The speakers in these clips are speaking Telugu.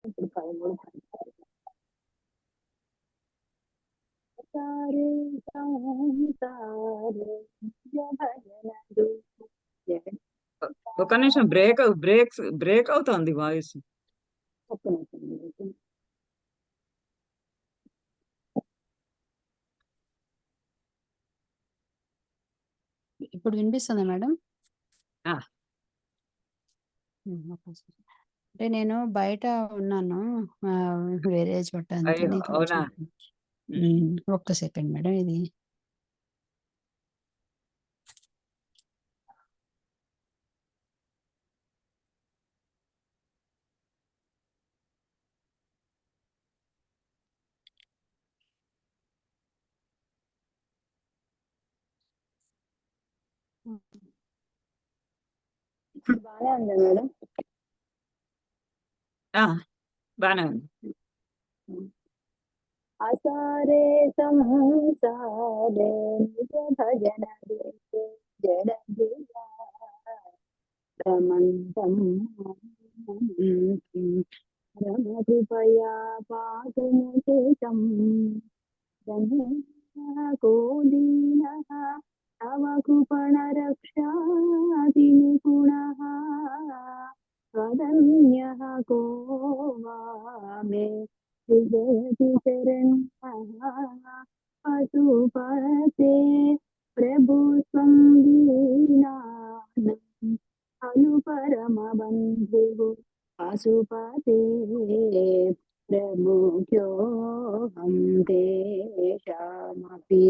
ఇప్పుడు 13 సారే సంసారే భజనలు. ఒక నిమిషం బ్రేక్ అవుతోంది వాయిస్. ఒక్క నిమిషం. ఇప్పుడు వినిపిస్తుందా మేడం? ఆ, అంటే నేను బయట ఉన్నాను, వేరే చోట, అయ్యో అందుకని అవునా. కొంచెం ఒక్క సెకండ్ మేడం. ఇది ఇప్పుడు బాగా ఉందా మేడం? ఆ, బానే ఉంది. అసారే సంసారే నిజ భజన జడ రమంతం రమృపయా పాతుముచేతం కోదీనః తవ కృపణరక్షాతి నిపుణః వదన్యః को वा मे हृदयति शरणः पशुपते प्रभु स्वं दीनानां खलु परमबन्धुः पशुपते प्रमुख्योऽहं तेषामपि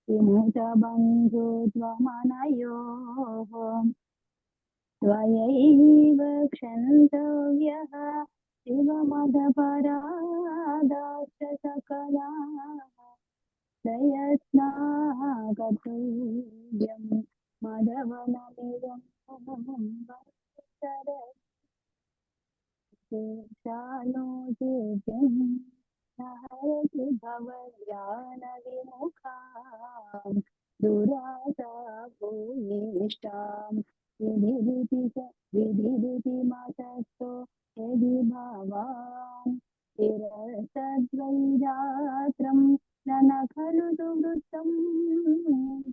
विमुतबन्धुत्वमनयोः त्वयैव क्षन्तव्यः शिवमदपरादाश्च सकलाः प्रयत्नाः कर्तव्यं मदवनमिदं शानोचित्यं हरति भवज्ञानविमुखां दुरासा भूयिष्ठां विधिरिति मतस्तो यदि भवान् तिरसद्वैरात्रं न खलु दुवृत्तं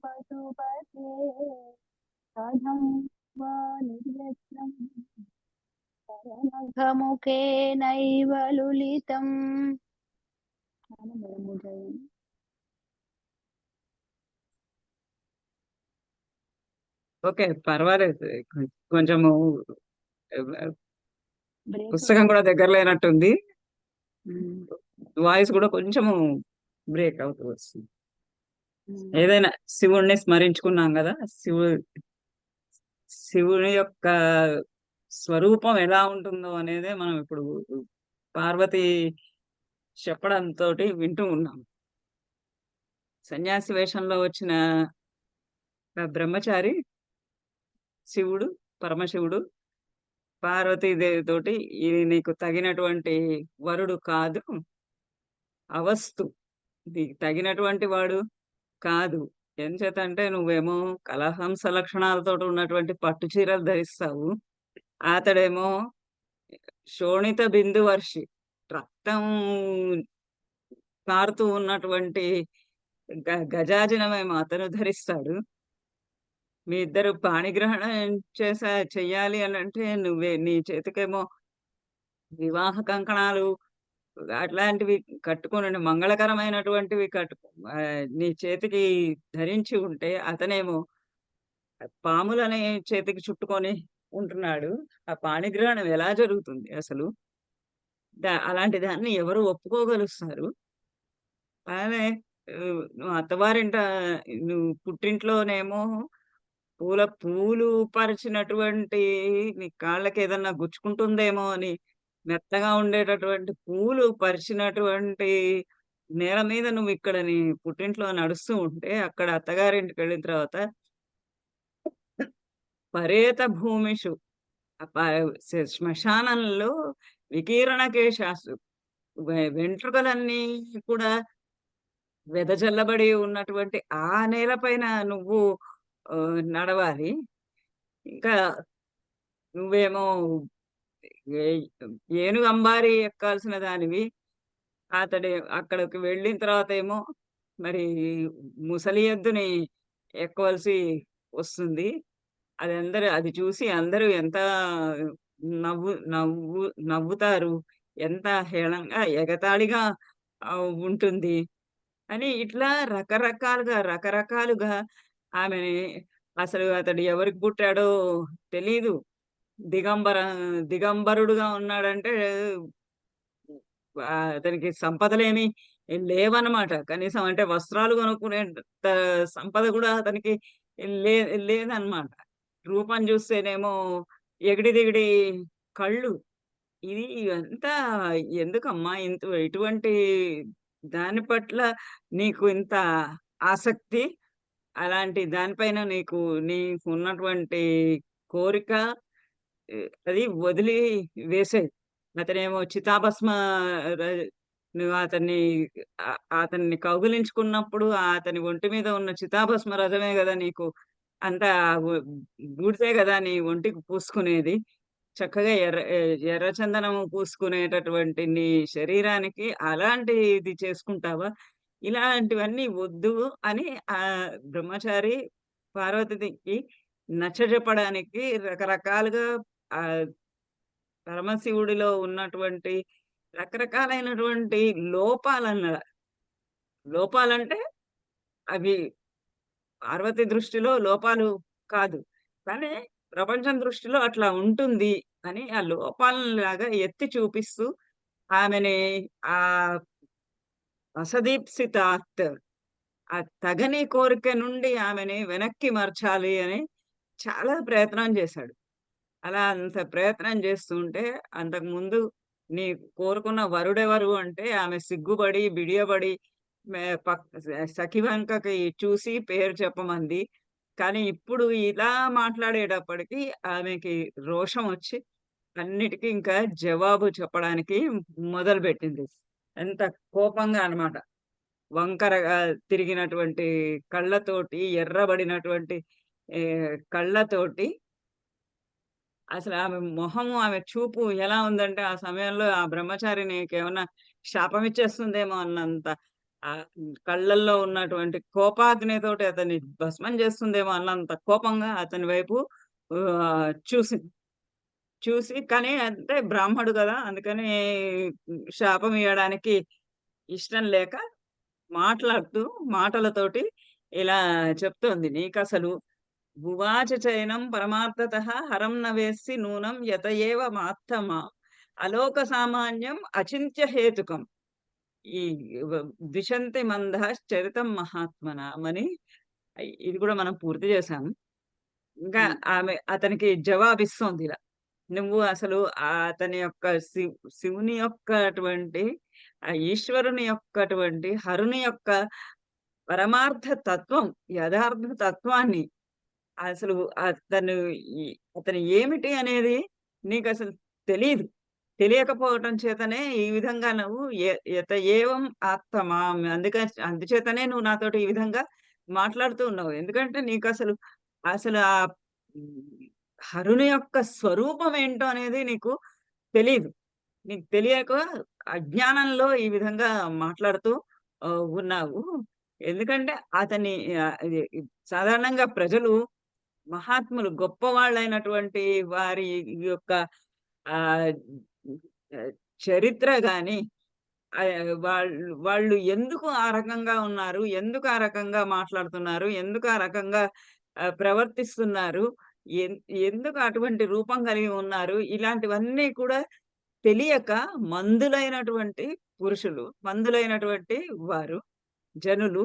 पशुपते कथं वा निर्यत्नम् परमघमुखेनैव लुलितम्. ఓకే, పర్వాలేదు. కొంచెము బ్రేక్ పుస్తకం కూడా దగ్గర లేనట్టుంది. వాయిస్ కూడా కొంచెము బ్రేక్ అవుతూ వస్తుంది. ఏదైనా శివుణ్ణి స్మరించుకున్నాం కదా, శివుని యొక్క స్వరూపం ఎలా ఉంటుందో అనేదే మనం ఇప్పుడు పార్వతి చెప్పడంతో వింటూ ఉన్నాం. సన్యాసి వేషంలో వచ్చిన బ్రహ్మచారి శివుడు, పరమశివుడు పార్వతీదేవి తోటి ఇది నీకు తగినటువంటి వరుడు కాదు, అవస్తు నీకు తగినటువంటి వాడు కాదు. ఎంచేతంటే నువ్వేమో కలహంస లక్షణాలతో ఉన్నటువంటి పట్టు చీరలు ధరిస్తావు, అతడేమో శోణిత బిందువర్షి, రక్తం కారుతూ ఉన్నటువంటి గజాజినమేమో అతను ధరిస్తాడు. మీ ఇద్దరు పాణిగ్రహణం చెయ్యాలి అని అంటే నీ చేతికేమో వివాహ కంకణాలు అట్లాంటివి కట్టుకుని మంగళకరమైనటువంటివి నీ చేతికి ధరించి ఉంటే అతనేమో పాములని చేతికి చుట్టుకొని ఉంటున్నాడు. ఆ పాణిగ్రహణం ఎలా జరుగుతుంది అసలు? అలాంటి దాన్ని ఎవరు ఒప్పుకోగలుస్తారు? అలానే నువ్వు అత్తవారింట, నువ్వు పుట్టింట్లోనేమో పూలు పరిచినటువంటి నీ కాళ్ళకి ఏదన్నా గుచ్చుకుంటుందేమో అని మెత్తగా ఉండేటటువంటి పూలు పరిచినటువంటి నేల మీద నువ్వు ఇక్కడ నీ పుట్టింట్లో నడుస్తూ ఉంటే, అక్కడ అత్తగారింటికి వెళ్ళిన తర్వాత పరేత భూమిషు శ్మశానంలో వికీరణ కేశాసు వెంట్రుకలన్నీ కూడా వెదజల్లబడి ఉన్నటువంటి ఆ నేలపైన నువ్వు నడవాలి. ఇంకా నువ్వేమో ఏ- ఏనుగు అంబారి ఎక్కాల్సిన దానివి అతడి అక్కడికి వెళ్ళిన తర్వాత ఏమో మరి ముసలి ఎద్దుని ఎక్కవలసి వస్తుంది. అది చూసి అందరూ ఎంత నవ్వుతారు, ఎంత హేళంగా ఎగతాళిగా ఉంటుంది అని ఇట్లా రకరకాలుగా ఆమెని అసలు అతడు ఎవరికి పుట్టాడో తెలీదు. దిగంబర దిగంబరుడుగా ఉన్నాడంటే అతనికి సంపదలేమి లేవన్నమాట. కనీసం అంటే వస్త్రాలు కొనుక్కునేంత సంపద కూడా అతనికి లే లేదన్నమాట. రూపం చూస్తేనేమో ఎగిడి దిగిడి కళ్ళు. ఇదంతా ఎందుకమ్మా ఇటువంటి దాని పట్ల నీకు ఇంత ఆసక్తి? అలాంటి దానిపైన నీకున్నటువంటి కోరిక అది వదిలి వేసేయి. అతనేమో చితాభస్మ ర నువ్వు అతన్ని కౌగిలించుకున్నప్పుడు అతని ఒంటి మీద ఉన్న చితాభస్మ రజమే గదా నీకు అంతా బు బూడిదే గదా నీ ఒంటికి పూసుకునేది. చక్కగా ఎర్ర చందనం పూసుకునేటటువంటి నీ శరీరానికి అలాంటిది చేసుకుంటావా? ఇలాంటివన్నీ వద్దు అని బ్రహ్మచారి పార్వతికి నచ్చజెప్పడానికి రకరకాలుగా ఆహ్, పరమశివుడిలో ఉన్నటువంటి రకరకాలైనటువంటి లోపాలన్న లోపాలంటే అవి పార్వతి దృష్టిలో లోపాలు కాదు. కానీ ప్రపంచం దృష్టిలో అట్లా ఉంటుంది అని ఆ లోపాలలాగా ఎత్తి చూపిస్తూ ఆమెని ఆహ్, అసదీప్సితాత్ ఆ తగని కోరిక నుండి ఆమెని వెనక్కి మార్చాలి అని చాలా ప్రయత్నం చేశాడు. అలా అంత ప్రయత్నం చేస్తుంటే అంతకుముందు నీ కోరుకున్న వరుడెవరు అంటే ఆమె సిగ్గుపడి, బిడియబడి మే పక్ సఖి వంకకి చూసి పేరు చెప్పమంది. కానీ ఇప్పుడు ఇలా మాట్లాడేటప్పటికి ఆమెకి రోషం వచ్చి అన్నిటికి ఇంకా జవాబు చెప్పడానికి మొదలుపెట్టింది. ఎంత కోపంగా అన్నమాట. వంకరగా తిరిగినటువంటి కళ్ళతోటి, ఎర్రబడినటువంటి కళ్ళతోటి అసలు ఆమె మొహము, ఆమె చూపు ఎలా ఉందంటే, ఆ సమయంలో ఆ బ్రహ్మచారి నీకేమన్నా శాపమిచ్చేస్తుందేమో అన్నంత కళ్ళల్లో ఉన్నటువంటి కోపాగ్నితోటి అతన్ని భస్మం చేస్తుందేమో అన్నంత కోపంగా అతని వైపు చూసింది. చూసి కానీ అంటే బ్రాహ్మడు గదా! అందుకని శాపం ఇయ్యడానికి ఇష్టం లేక మాట్లాడుతూ మాటలతోటి ఇలా చెప్తోంది. నీకసలు భువాచ చైనం పరమార్థతః హరం న వేస్సి నూనం యత ఏవ మాత్తమా అలోక సామాన్యం అచింత్య హేతుకం. ఈ వ ద్విషంతి మందాశ్చరితం మహాత్మనాం అని ఇది కూడా మనం పూర్తి చేశాము. ఇంకా ఆమె అతనికి జవాబిస్తోందిలా. నువ్వు అసలు అతని యొక్క శివుని యొక్క అటువంటి ఆ ఈశ్వరుని యొక్క అటువంటి హరుని యొక్క పరమార్థ తత్వం, యథార్థ తత్వాన్ని అసలు అతను ఈ అతను ఏమిటి అనేది నీకసలు తెలీదు. తెలియకపోవటం చేతనే ఈ విధంగా నువ్వు యత ఏవం ఆత్మమాం అందుచేతనే నువ్వు నాతోటి ఈ విధంగా మాట్లాడుతూ ఉన్నావు. ఎందుకంటే నీకసలు అసలు హ్మ్, హరుని యొక్క స్వరూపం ఏంటో అనేది నీకు తెలీదు. నీకు తెలియక అజ్ఞానంలో ఈ విధంగా మాట్లాడుతూ ఉన్నావు. ఎందుకంటే అతన్ని ఇది సాధారణంగా ప్రజలు మహాత్ములు గొప్పవాళ్ళైనటువంటి వారి యొక్క ఆహ్, ఆహ్, చరిత్ర గాని వాళ్ళు ఎందుకు ఆ రకంగా ఉన్నారు? ఎందుకు ఆ రకంగా మాట్లాడుతున్నారు? ఎందుకు ఆ రకంగా ప్రవర్తిస్తున్నారు? ఎన్ ఎందుకు అటువంటి రూపం కలిగి ఉన్నారు? ఇలాంటివన్నీ కూడా తెలియక మందులైనటువంటి పురుషులు, మందులైనటువంటి వారు, జనులు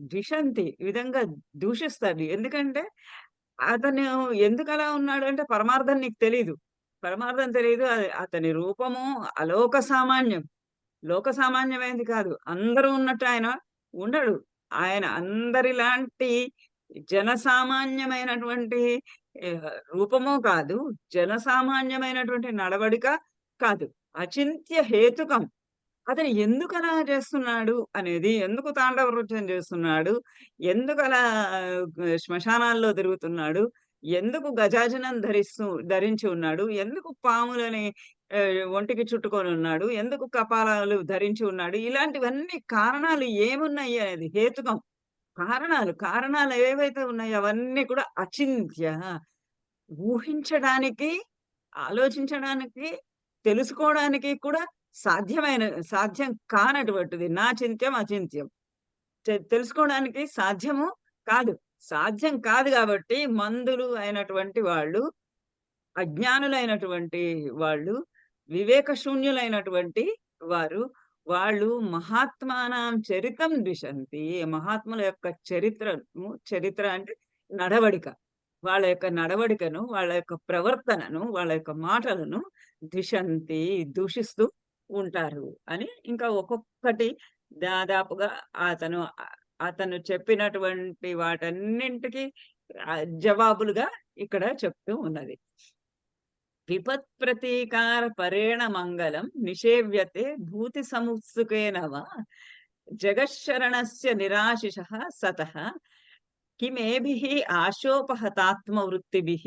ద్విషంతి ఈ విధంగా దూషిస్తారు. ఎందుకంటే అతను ఎందుకలా ఉన్నాడంటే పరమార్థం నీకు తెలీదు. పరమార్థం తెలీదు. అతని రూపము అలోక సామాన్యం. లోక సామాన్యమైనది కాదు. అందరూ ఉన్నట్టు ఆయన ఉండడు. ఆయన అందరిలాంటి జనసామాన్యమైనటువంటి రూపము కాదు. జనసామాన్యమైనటువంటి నడవడిక కాదు. అచింత్య హేతుకం. అతను ఎందుకలా చేస్తున్నాడు అనేది, ఎందుకు తాండవ నృత్యం చేస్తున్నాడు? ఎందుకలా శ్మశానాల్లో తిరుగుతున్నాడు? ఎందుకు గజాజనం ధరించి ఉన్నాడు? ఎందుకు పాములని ఒంటికి చుట్టుకొని ఉన్నాడు? ఎందుకు కపాలాలు ధరించి ఉన్నాడు? ఇలాంటివన్నీ కారణాలు ఏమున్నాయి అనేది హేతుకం. కారణాలు ఏవైతే ఉన్నాయో అవన్నీ కూడా అచింత్య. ఊహించడానికి, ఆలోచించడానికి, తెలుసుకోవడానికి కూడా సాధ్యం కానటువంటిది. నాచింత్యం అచింత్యం. తెలుసుకోవడానికి కాదు. సాధ్యం కాదు గాబట్టి మందులు అయినటువంటి వాళ్ళు, అజ్ఞానులైనటువంటి వాళ్ళు, వివేక శూన్యులైనటువంటి వారు, వాళ్ళు మహాత్మానాం చరితం ద్విషంతి. మహాత్ముల యొక్క చరిత్ర అంటే నడవడిక. వాళ్ళ యొక్క నడవడికను, వాళ్ళ యొక్క ప్రవర్తనను, వాళ్ళ యొక్క మాటలను ద్విషంతి దూషిస్తూ ఉంటారు అని ఇంకా ఒక్కొక్కటి దాదాపుగా అతను అతను చెప్పినటువంటి వాటన్నింటికి జవాబులుగా ఇక్కడ చెప్తూ ఉన్నది. విపత్ప్రతీకార పరేణ మంగళం నిషేవ్యతే భూతి సముత్సుకేన వా జగశరణస్య నిరాశిషః సతః కిమేభిః ఆశోపహతాత్మవృత్తిభిః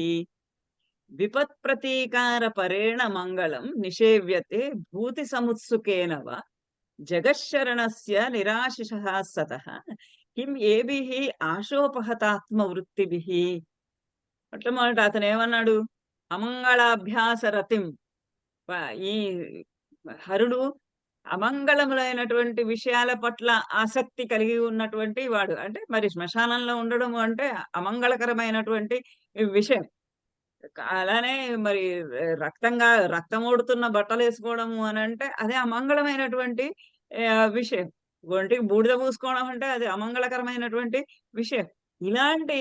విపత్ప్రతీకార పరేణ మంగళం నిషేవ్యతే భూతి సముత్సుకేన వా జగశరణస్య నిరాశిషః సతః కిం ఏభిః ఆశోపహతాత్మవృత్తిభిః. మొట్టమొదట అతను ఏమన్నాడు? అమంగళాభ్యాస రతిం. ఈ హరుడు అమంగళములైనటువంటి విషయాల పట్ల ఆసక్తి కలిగి ఉన్నటువంటి వాడు. అంటే మరి శ్మశానంలో ఉండడం అంటే అమంగళకరమైనటువంటి విషయం. అలానే మరి రక్తమోడుతున్న బట్టలేసుకోవడము అనంటే అదే అమంగళమైనటువంటి విషయం. ఒంటికి బూడిద పూసుకోవడం అంటే అది అమంగళకరమైనటువంటి విషయం. ఇలాంటి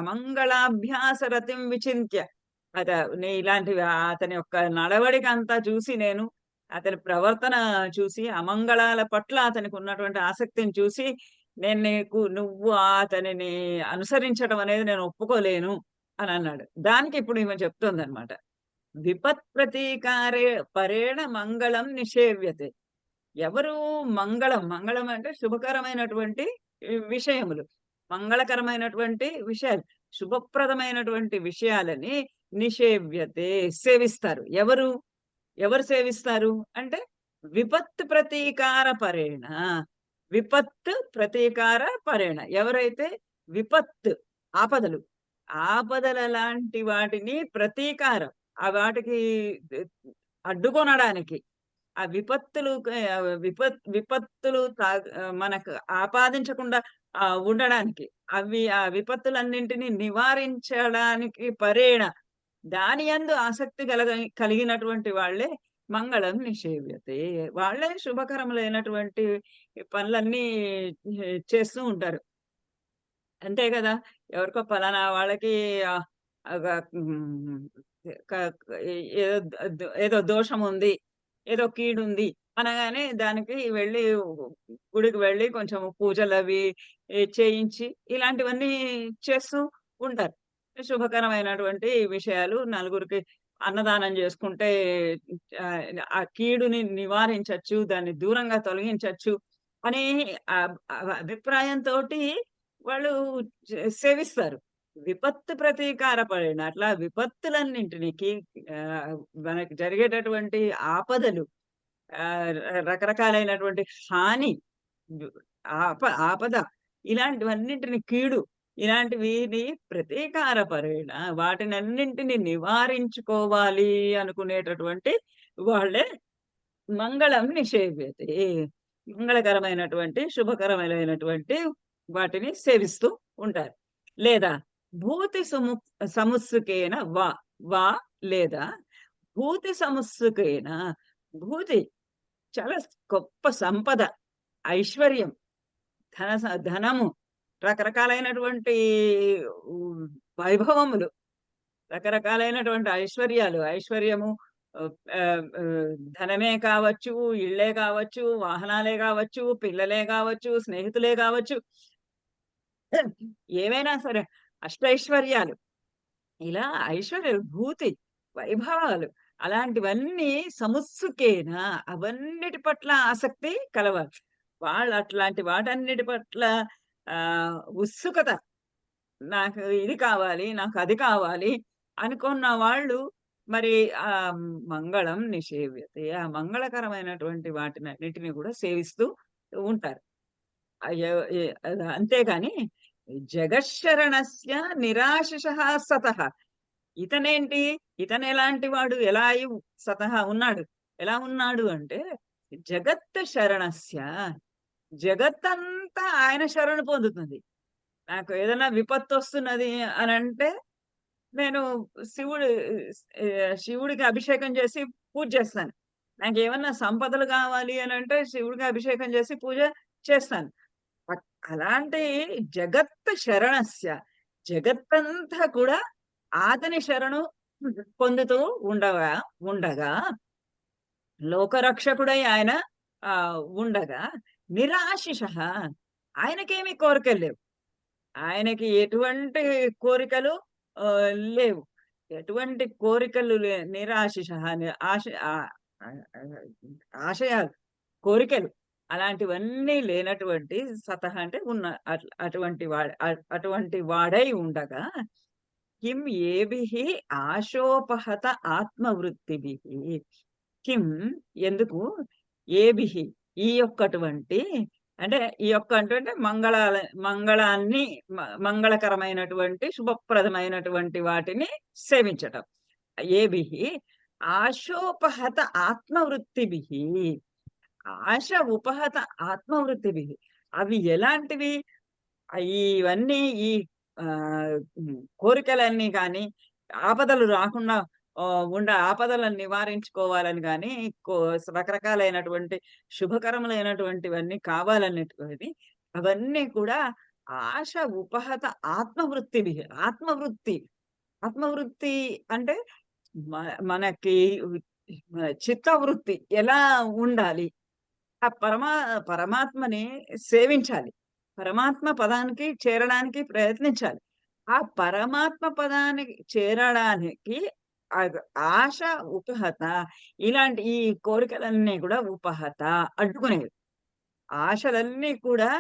అమంగళాభ్యాస రతిం విచింత్య. ఇలాంటివి అతని యొక్క నడవడిక అంతా చూసి నేను అతని ప్రవర్తన చూసి అమంగళాల పట్ల అతనికి ఉన్నటువంటి ఆసక్తిని చూసి నువ్వు అతనిని అనుసరించడం అనేది నేను ఒప్పుకోలేను అని అన్నాడు. దానికి ఇప్పుడు ఈమె చెప్తోందనమాట. విపత్ ప్రతీకారే పరేణ మంగళం నిషేవ్యతే. ఎవరు మంగళం అంటే శుభకరమైనటువంటి విషయములు, మంగళకరమైనటువంటి విషయాలు, శుభప్రదమైనటువంటి విషయాలని నిషేవ్యతే సేవిస్తారు. ఎవరు సేవిస్తారు అంటే విపత్ ప్రతీకార పరేణ. ఎవరైతే ఆపదల లాంటి వాటిని ప్రతీకారం, వాటికి అడ్డుకొనడానికి, ఆ విపత్తులు మనకు ఆపాదించకుండా ఉండడానికి, ఆ విపత్తులన్నింటినీ నివారించడానికి పరేణ దాని యందు ఆసక్తి కలిగినటువంటి వాళ్ళే మంగళం నిషేవ్యతే. వాళ్ళే శుభకరములైనటువంటి పనులన్నీ చేస్తూ ఉంటారు. అంతే కదా! ఎవరికో పలానా వాళ్ళకి ఏదో దోషముంది, ఏదో కీడుంది అనగానే దానికి గుడికి వెళ్ళి కొంచెం పూజలవి చేయించి ఇలాంటివన్నీ చేస్తూ ఉంటారు. శుభకరమైనటువంటి విషయాలు, నలుగురికి అన్నదానం చేసుకుంటే ఆ కీడుని నివారించొచ్చు, దాన్ని దూరంగా తొలగించొచ్చు అనే అభిప్రాయంతోటి వాళ్ళు సేవిస్తారు. విపత్తు ప్రతీకార పరేణ. అట్లా విపత్తులన్నింటికి మనకి జరిగేటటువంటి ఆపదలు, రకరకాలైనటువంటి హాని, ఆపద, ఇలాంటివన్నింటిని కీడు, ఇలాంటివిని ప్రతీకార పరేణ వాటినన్నింటిని నివారించుకోవాలి అనుకునేటటువంటి వాళ్ళే మంగళం నిషేవ్యతే. మంగళకరమైనటువంటి, శుభకరమైనటువంటి వాటిని సేవిస్తూ ఉంటారు. లేదా భూతి సముత్సుకేన లేదా భూతి సముత్సుకేన. భూతి చాలా గొప్ప సంపద, ఐశ్వర్యం, ధనము, రకరకాలైనటువంటి వైభవములు, రకరకాలైనటువంటి ఐశ్వర్యము, ధనమే కావచ్చు, ఇళ్ళే కావచ్చు, వాహనాలే కావచ్చు, పిల్లలే కావచ్చు, స్నేహితులే కావచ్చు, ఏవైనా సరే అష్టైశ్వర్యాలు, ఇలా ఐశ్వర్యాలు, భూతి, వైభవాలు, అలాంటివన్నీ సముత్సుకేన అవన్నిటి పట్ల ఆసక్తి కలవాలి. వాళ్ళు అట్లాంటి వాటన్నిటి పట్ల ఉత్సుకత నాకు ఇది కావాలి, నాకు అది కావాలి అనుకున్న వాళ్ళు మరి మంగళం నిషేవ్యతే. ఆ మంగళకరమైనటువంటి వాటినన్నిటిని కూడా సేవిస్తూ ఉంటారు. అయ్యో! అంతేగాని జగశ్శరణస్య నిరాశిషః సతః. ఇతనేంటి? ఇతనెలాంటి వాడు? ఎలా అయి సతహా ఉన్నాడు? ఎలా ఉన్నాడు అంటే, జగత్ శరణస్య, జగత్తంతా ఆయన శరణు పొందుతుంది. నాకు ఏదైనా విపత్తొస్తున్నది అనంటే, నేను శివుడు శివుడికి అభిషేకం చేసి పూజ చేస్తాను. నాకేమన్నా సంపదలు కావాలి అనంటే, శివుడికి అభిషేకం చేసి పూజ చేస్తాను. అక్ అలాంటి జగత్ శరణస్య, జగత్తంతా కూడా అతని శరణు పొందుతూ ఉండగా లోకరక్షకుడై ఆయన ఉండగా నిరాశిషః, ఆయనకేమి కోరికలు లేవు. ఆయనకి ఎటువంటి కోరికలు లేవు. ఎటువంటి కోరికలు నిరాశిషః ఆశ ఆహ్, ఆహ్, ఆశయాలు, కోరికలు అలాంటివన్నీ లేనటువంటి సతహ అంటే ఉన్న అటువంటి వాడై ఉండగా కిం ఏభిః ఆశోపహత ఆత్మవృత్తిభిః. కిం ఎందుకు ఏభిః ఈ యొక్కటువంటి అంటే ఈ యొక్క అంటే మంగళాన్ని మంగళకరమైనటువంటి శుభప్రదమైనటువంటి వాటిని సేవించటం. ఏభిః ఆశోపహత ఆత్మవృత్తిభిః. ఆశ ఉపహత ఆత్మవృత్తిభిః. అవి ఎలాంటివి? ఇవన్నీ ఈ కోరికలన్నీ గాని, ఆపదలు రాకుండా ఆపదలను నివారించుకోవాలని గాని, రకరకాలైనటువంటి శుభకరములైనటువంటివన్నీ కావాలనేటువంటివి అవన్నీ కూడా ఆశ ఉపహత ఆత్మవృత్తిభిః. ఆత్మవృత్తి. ఆత్మవృత్తి అంటే మనకి చిత్తవృత్తి ఎలా ఉండాలి? ఆ పరమాత్మని సేవించాలి. పరమాత్మ పదానికి చేరడానికి ప్రయత్నించాలి. ఆ పరమాత్మ పదానికి చేరడానికి ఆశ ఉపహత ఇలాంటి ఈ కోరికలన్నీ కూడా ఉపహత అడ్డుకునేవి. ఆశలన్నీ కూడా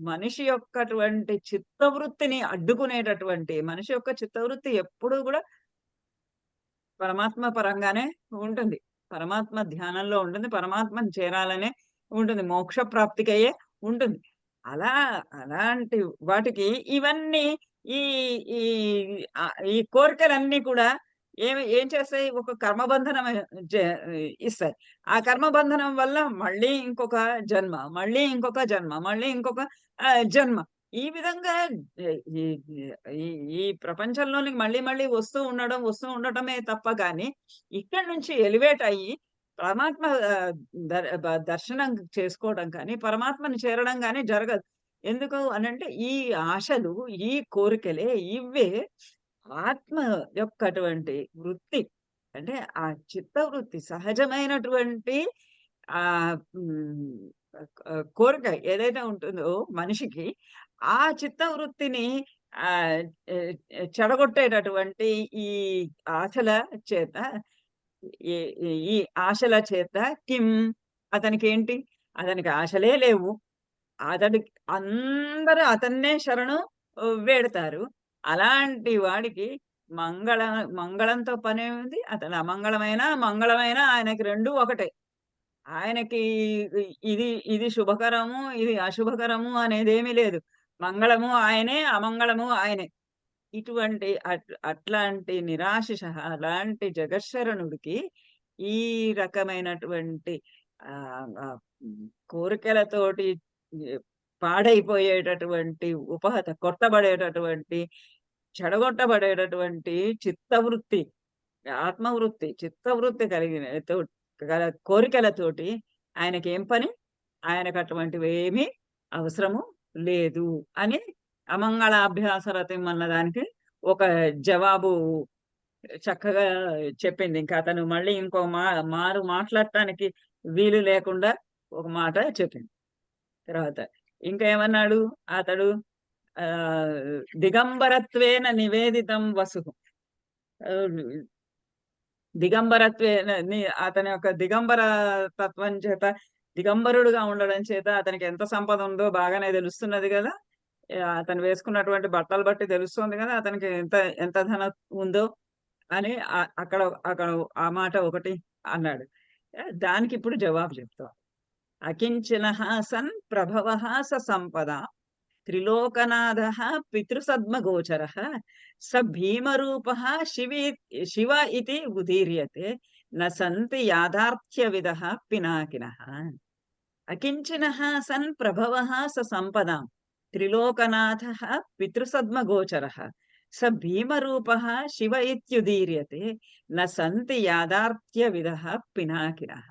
మనిషి యొక్కటువంటి చిత్తవృత్తిని అడ్డుకునేటటువంటి మనిషి యొక్క చిత్తవృత్తి ఎప్పుడూ కూడా పరమాత్మ పరంగానే ఉంటుంది. పరమాత్మ ధ్యానంలో ఉంటుంది. పరమాత్మని చేరాలనే ఉంటుంది. మోక్ష ప్రాప్తికయ్యే ఉంటుంది. అలాంటి వాటికి ఇవన్నీ ఈ ఈ ఈ కోరికలన్నీ కూడా ఏం చేస్తాయి? ఒక కర్మబంధనం జ ఇస్తాయి. ఆ కర్మబంధనం వల్ల మళ్ళీ ఇంకొక జన్మ, మళ్ళీ ఇంకొక జన్మ, మళ్ళీ ఇంకొక జన్మ. ఈ విధంగా ఈ ఈ ఈ ప్రపంచంలోనికి మళ్ళీ మళ్ళీ వస్తూ ఉండటమే తప్ప గాని, ఇక్కడి నుంచి ఎలివేట్ అయ్యి పరమాత్మ దర్శనం చేసుకోవడం కానీ, పరమాత్మని చేరడం గాని జరగదు. ఎందుకు అనంటే ఈ ఆశలు, ఈ కోరికలే ఇవే ఆత్మ యొక్కటువంటి వృత్తి. అంటే ఆ చిత్తవృత్తి సహజమైనటువంటి కోరిక ఏదైతే ఉంటుందో మనిషికి, ఆ చిత్తవృత్తిని ఆహ్, చెడగొట్టేటటువంటి ఈ ఆశల చేత ఈ ఈ ఆశల చేత కిం అతనికేంటి? అతనికి ఆశలే లేవు. అందరూ అతన్నే శరణు వేడతారు. అలాంటి వాడికి మంగళ మంగళంతో పనేముంది? అతను అమంగళమైనా, మంగళమైనా ఆయనకి 2 ఒకటే. ఆయనకి ఇది శుభకరము, ఇది అశుభకరము అనేదేమీ లేదు. మంగళము ఆయనే, అమంగళము ఆయనే. ఇటువంటి అట్లాంటి నిరాశిషః అలాంటి జగశ్శరణుడికి ఈ రకమైనటువంటి ఆహ్, ఆహ్, కోరికలతోటి పాడైపోయేటటువంటి కొట్టబడేటటువంటి, చెడగొట్టబడేటటువంటి చిత్తవృత్తి, ఆత్మవృత్తి, చిత్తవృత్తి గల కోరికలతోటి ఆయనకేం పని? ఆయనకటువంటివేమీ అవసరము లేదు అని అమంగళాభ్యాస రతిమన్న దానికి ఒక జవాబు చక్కగా చెప్పింది. ఇంక అతను మళ్ళీ ఇంకో మారు మాట్లాడటానికి వీలు లేకుండా ఒక మాట చెప్పింది. తర్వాత ఇంకా ఏమన్నాడు అతడు? దిగంబరత్వేన నివేదితం వసుః. దిగంబరత్వేన అతని యొక్క దిగంబర తత్వం చేత, దిగంబరుడుగా ఉండడం చేత అతనికి ఎంత సంపద ఉందో బాగానే తెలుస్తున్నది గదా! అతను వేసుకున్నటువంటి బట్టలు బట్టి తెలుస్తోంది కదా! అతనికి ఎంత ఎంత ధనం ఉందో అని అక్కడ అక్కడ ఆ మాట ఒకటి అన్నాడు. దానికిప్పుడు జవాబు చెప్తాం. అకించనః సన్ ప్రభవః స సంపదా త్రిలోకనాథః పితృసద్మగోచరः స భీమరూపः శివ ఇతి ఉదీర్యతే న సంతి యాథార్థ్యవిదః పినాకినః. అకించనః సన్ ప్రభవః స సంపదాం త్రిలోకనాథః పితృసద్మగోచరः స భీమరూపः శివ ఇత్యుదీర్యతే న సంతి యాథార్థ్యవిదః పినాకినః.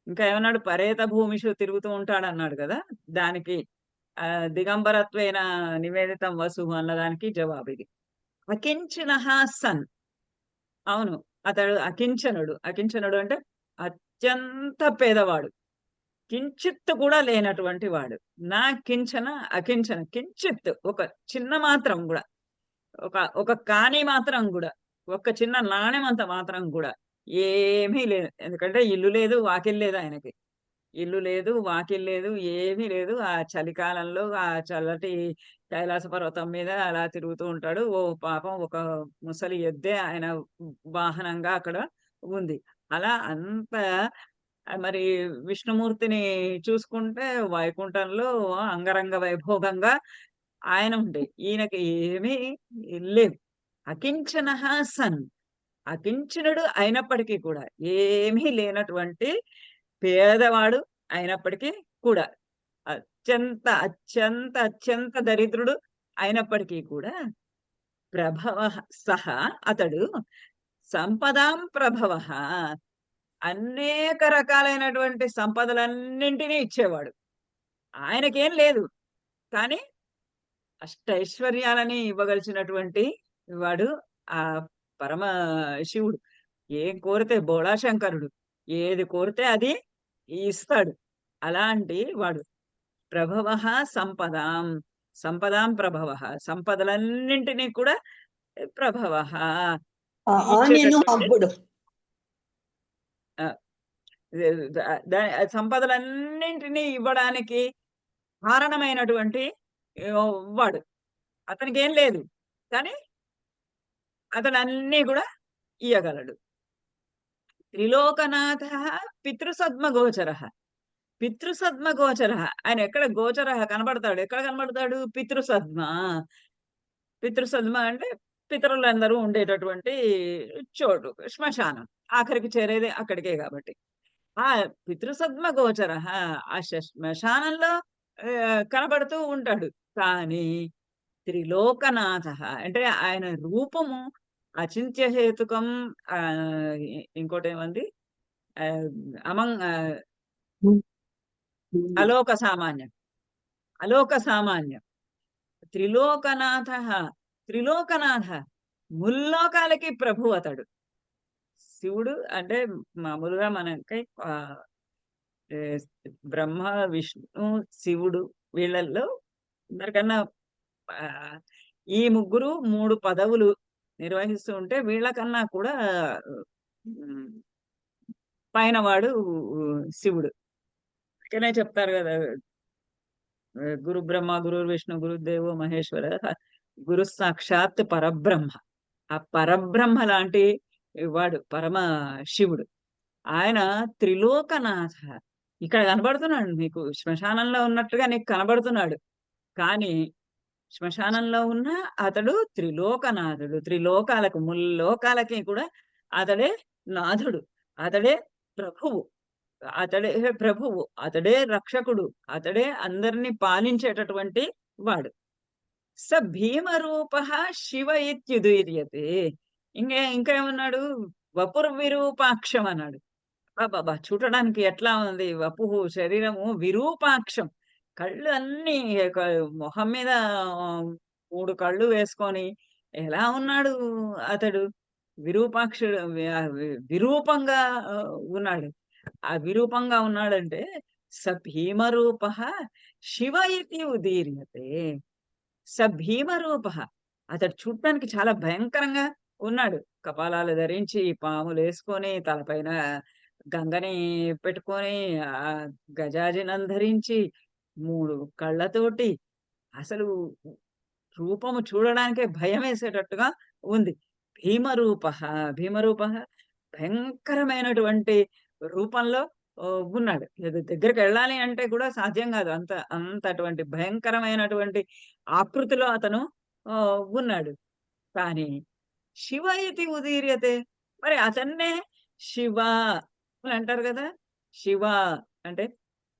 ఇంకా ఏమన్నాడు? పరేత భూమిషు తిరుగుతూ ఉంటాడన్నాడు కదా! దానికి దిగంబరత్వేన నివేదితం వసుః అన్నదానికి జవాబిది. అకించనః సన్. అవును. అతడు అకించనుడు. అకించనుడు అంటే అత్యంత పేదవాడు. కించిత్తు కూడా లేనటువంటి వాడు. నా కించన అకించన. కించిత్ ఒక చిన్న మాత్రం గూడా. ఒక కాని మాత్రం గూడా. ఒక్క చిన్న నాణెమంత మాత్రం గూడా ఏమీ లేదు. ఎందుకంటే ఇల్లు లేదు, వాకిలి లేదు ఆయనకి. ఇల్లు లేదు, వాకిలి లేదు, ఏమీ లేదు. ఆ చలికాలంలో ఆ చల్లటి కైలాస పర్వతం మీద అలా తిరుగుతూ ఉంటాడు. పాపం ఒక ముసలి ఎద్దే ఆయన వాహనంగా అక్కడ ఉంది. అలా అంత మరి విష్ణుమూర్తిని చూసుకుంటే వైకుంఠంలో అంగరంగ వైభోగంగా ఆయన ఉండే. ఈయనకి ఏమీ లేవు. అకించనః సన్. అకించనుడు అయినప్పటికీ కూడా ఏమీ లేనటువంటి పేదవాడు అయినప్పటికీ కూడా అత్యంత దరిద్రుడు అయినప్పటికీ కూడా ప్రభవః సహ అతడు సంపదాం ప్రభవః అనేక రకాలైనటువంటి సంపదలన్నింటినీ ఇచ్చేవాడు. ఆయనకేం లేదు. కానీ అష్టైశ్వర్యాలని ఇవ్వగలిసినటువంటి వాడు ఆ పరమ శివుడు. ఏం కోరితే బోళాశంకరుడు. ఏది కోరితే అది ఇస్తాడు. అలాంటి వాడు. ప్రభవః సంపదాం. సంపదాం ప్రభవః. సంపదలన్నింటినీ కూడా ప్రభవః ఆనెను ఇచ్చేటటువంటి అబ్బుడు. సంపదలన్నింటినీ ఇవ్వడానికి కారణమైనటువంటి వాడు. అతనికేం లేదు. కానీ అతడు అన్నీ కూడా ఇయ్యగలడు. త్రిలోకనాథః పితృసద్మగోచరః. పితృసద్మగోచరః. ఆయన ఎక్కడ గోచరః కనబడతాడు. ఎక్కడ కనబడతాడు? పితృసద్మ. పితృసద్మ అంటే పితరులందరూ ఉండేటటువంటి చోటు. శ్మశానం. ఆఖరికి చేరేది అక్కడికే కాబట్టి. ఆ పితృసద్మ గోచరః. ఆ శ్మశానంలో కనబడుతూ ఉంటాడు. కానీ త్రిలోకనాథః అంటే ఆయన రూపము అచింత్య హేతుకం. ఇంకోటేమంది అలోక సామాన్యం. అలోక సామాన్యం. త్రిలోకనాథః. త్రిలోకనాథ. ముల్లోకాలకి ప్రభు అతడు. శివుడు అంటే మామూలుగా మనకి బ్రహ్మ, విష్ణు, శివుడు వీళ్ళల్లో అందరికన్నా ఈ ముగ్గురు 3 పదవులు నిర్వహిస్తూ ఉంటే వీళ్ళకన్నా కూడా పైనవాడు శివుడు. అందుకనే చెప్తారు కదా, గురు బ్రహ్మ గురు విష్ణు గురుదేవో మహేశ్వర గురు సాక్షాత్ పరబ్రహ్మ. ఆ పరబ్రహ్మ లాంటి వాడు పరమ శివుడు. ఆయన త్రిలోకనాథ. ఇక్కడ కనబడుతున్నాడు మీకు. శ్మశానంలో ఉన్నట్టుగా నీకు కనబడుతున్నాడు. కానీ శ్మశానంలో ఉన్న అతడు త్రిలోకనాథుడు. త్రిలోకాలకు ముల్లోకాలకి కూడా అతడే నాథుడు. అతడే ప్రభువు. అతడే ప్రభువు. అతడే రక్షకుడు. అతడే అందరినీ పాలించేటటువంటి వాడు. స భీమరూపః శివ ఇత్యుదీర్యతే. ఇంకా ఏమన్నాడు? వపుర్విరూపాక్షం అన్నాడు. అబ్బబ్బా! చూడడానికి ఎట్లా ఉంది? వపుః శరీరము విరూపాక్షం. కళ్ళు అన్నీ మొహం మీద 3 కళ్ళు వేసుకొని ఎలా ఉన్నాడు అతడు? విరూపాక్షుడు. విరూపంగా ఉన్నాడు. ఆ విరూపంగా ఉన్నాడంటే స భీమరూపః శివ ఇతి ఉదీర్యతే. స భీమరూపః. అతడు చూడటానికి చాలా భయంకరంగా ఉన్నాడు. కపాలాలు ధరించి, పాములేసుకొని, తలపైన గంగని పెట్టుకొని, గజాజినం ధరించి, 3 కళ్ళతోటి అసలు రూపము చూడడానికే భయమేసేటట్టుగా ఉంది. భీమరూపః, భీమరూపః భయంకరమైనటువంటి రూపంలో ఉన్నాడు. దగ్గరికెళ్ళాలి అంటే కూడా సాధ్యం కాదు. అంతటువంటి భయంకరమైనటువంటి ఆకృతిలో అతను ఉన్నాడు. కానీ శివ ఇతి ఉదీర్యతే. మరి అతన్నే శివ అని అంటారు కదా! శివ అంటే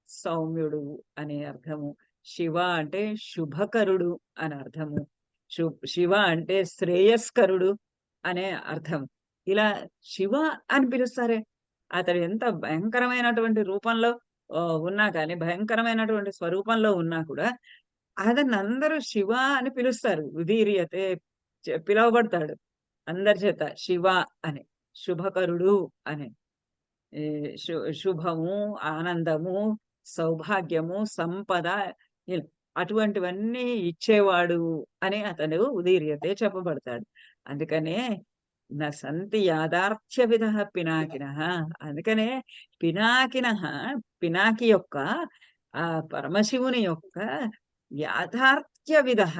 సౌమ్యుడు అనే అర్థము. శివ అంటే శుభకరుడు అని అర్థము. శివ అంటే శ్రేయస్కరుడు అనే అర్థం. ఇలా శివ అని పిలుస్తారే. అతడు ఎంత భయంకరమైనటువంటి రూపంలో ఉన్నా కానీ, భయంకరమైనటువంటి స్వరూపంలో ఉన్నా కూడా అతనందరూ శివ అని పిలుస్తారు. ఉదీర్యతే పిలువబడతాడు అందరి చేత శివ అని. శుభకరుడు అని. ఈ శుభము, ఆనందము, సౌభాగ్యము, సంపద అటువంటివన్నీ ఇచ్చేవాడు అని అతను ఉదీర్యతే చెప్పబడతాడు. అందుకనే న సంతి యాదార్థ్య విధః పినాకినః. అందుకనే పినాకి యొక్క పరమశివుని యొక్క యాథార్థ్య విధః,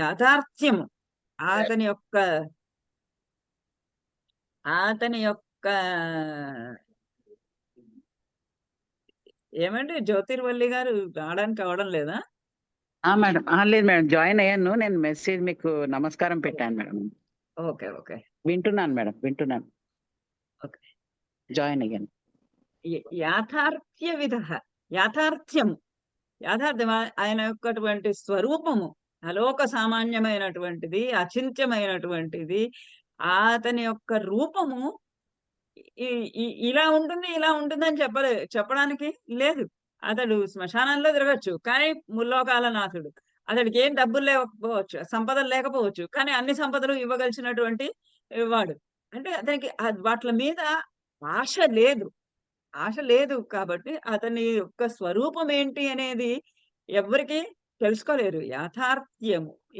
యాథార్థ్యము అతని యొక్క ఏమండి జ్యోతిర్వల్లి గారు రావడానికి అవడం లేదా? మేడం లేదు మేడం, జాయిన్ అయ్యాను. నేను మెసేజ్ మీకు నమస్కారం పెట్టాను మేడం. ఓకే ఓకే వింటున్నాను మేడం, వింటున్నాను. ఓకే జాయిన్ అయ్యాను. యాథార్థ్య విధః, యాథార్థ్యం ఆయన యొక్కటువంటి స్వరూపము అలోక సామాన్యమైనటువంటిది, అచింత్యమైనటువంటిది. అతని యొక్క రూపము ఇలా ఉంటుంది అని చెప్పడానికి లేదు. అతడు శ్మశానంలో తిరగచ్చు, కానీ ముల్లోకాల నాథుడు. అతడికి ఏం డబ్బులు లేకపోవచ్చు, సంపదలు లేకపోవచ్చు, కానీ అన్ని సంపదలు ఇవ్వగలిసినటువంటి వాడు. అంటే అతనికి వాటి మీద ఆశ లేదు కాబట్టి అతని యొక్క స్వరూపం ఏంటి అనేది ఎవ్వరికి తెలుసుకోలేరు.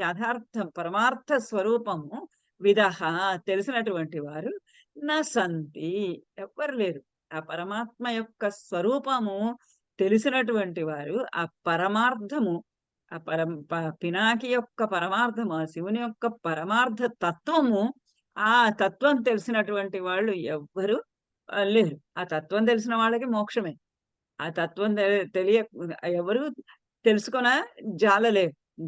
యాథార్థం పరమార్థ స్వరూపము విదహ తెలిసినటువంటి వారు నా సంతి ఎవ్వరు లేరు. ఆ పరమాత్మ యొక్క స్వరూపము తెలిసినటువంటి వారు ఆ పరమార్థము, ఆ పినాకి యొక్క పరమార్థము, ఆ శివుని యొక్క పరమార్థ తత్వము, ఆ తత్వం తెలిసినటువంటి వాళ్ళు ఎవ్వరు లేరు. ఆ తత్వం తెలిసిన వాళ్ళకి మోక్షమే. ఆ తత్వం ఎవరు తెలుసుకొన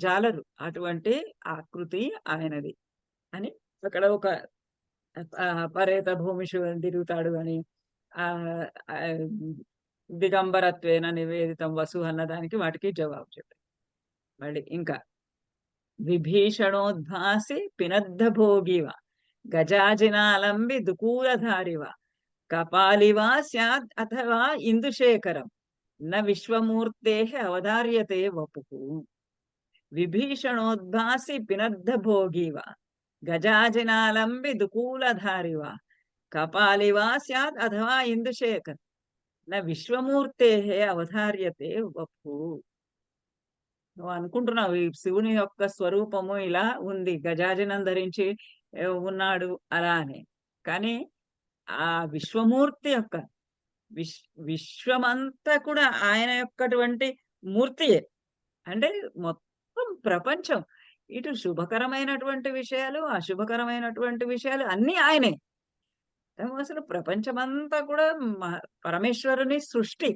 జాలరు. అటువంటి ఆకృతి ఆయనది అని అక్కడ ఒక పరేత భూమిషు తిరుగుతాడు అని, దిగంబరత్వేన నివేదితం వసు అన్నదానికి వాటికి జవాబు చెప్పారు. మళ్ళీ ఇంకా విభీషణోద్భాసి పినద్ధ భోగివ గజాజినాలంబి దుకూలధారివ కపాలివా స్యాద్ అథవా ఇందుశేఖరం న విశ్వమూర్తేః అవధార్యతే వపుః. విభీషణోద్భాసి పినద్ధ భోగివ గజాజినాలంబి దుకూలధారివ కపాలివా స్యాద్ అథవా ఇందుశేఖరం న విశ్వమూర్తేః అవధార్యతే వపుః. నువ్వు అనుకుంటున్నావు ఈ శివుని యొక్క స్వరూపము ఇలా ఉంది, గజాజనం ధరించి ఉన్నాడు అలా అని. కానీ ఆ విశ్వమూర్తి యొక్క విశ్వమంతా కూడా ఆయన యొక్కటువంటి మూర్తియే. అంటే మొత్తం ప్రపంచం, ఇటు శుభకరమైనటువంటి విషయాలు, అశుభకరమైనటువంటి విషయాలు అన్నీ ఆయనే. అసలు ప్రపంచమంతా కూడా పరమేశ్వరుని సృష్టి.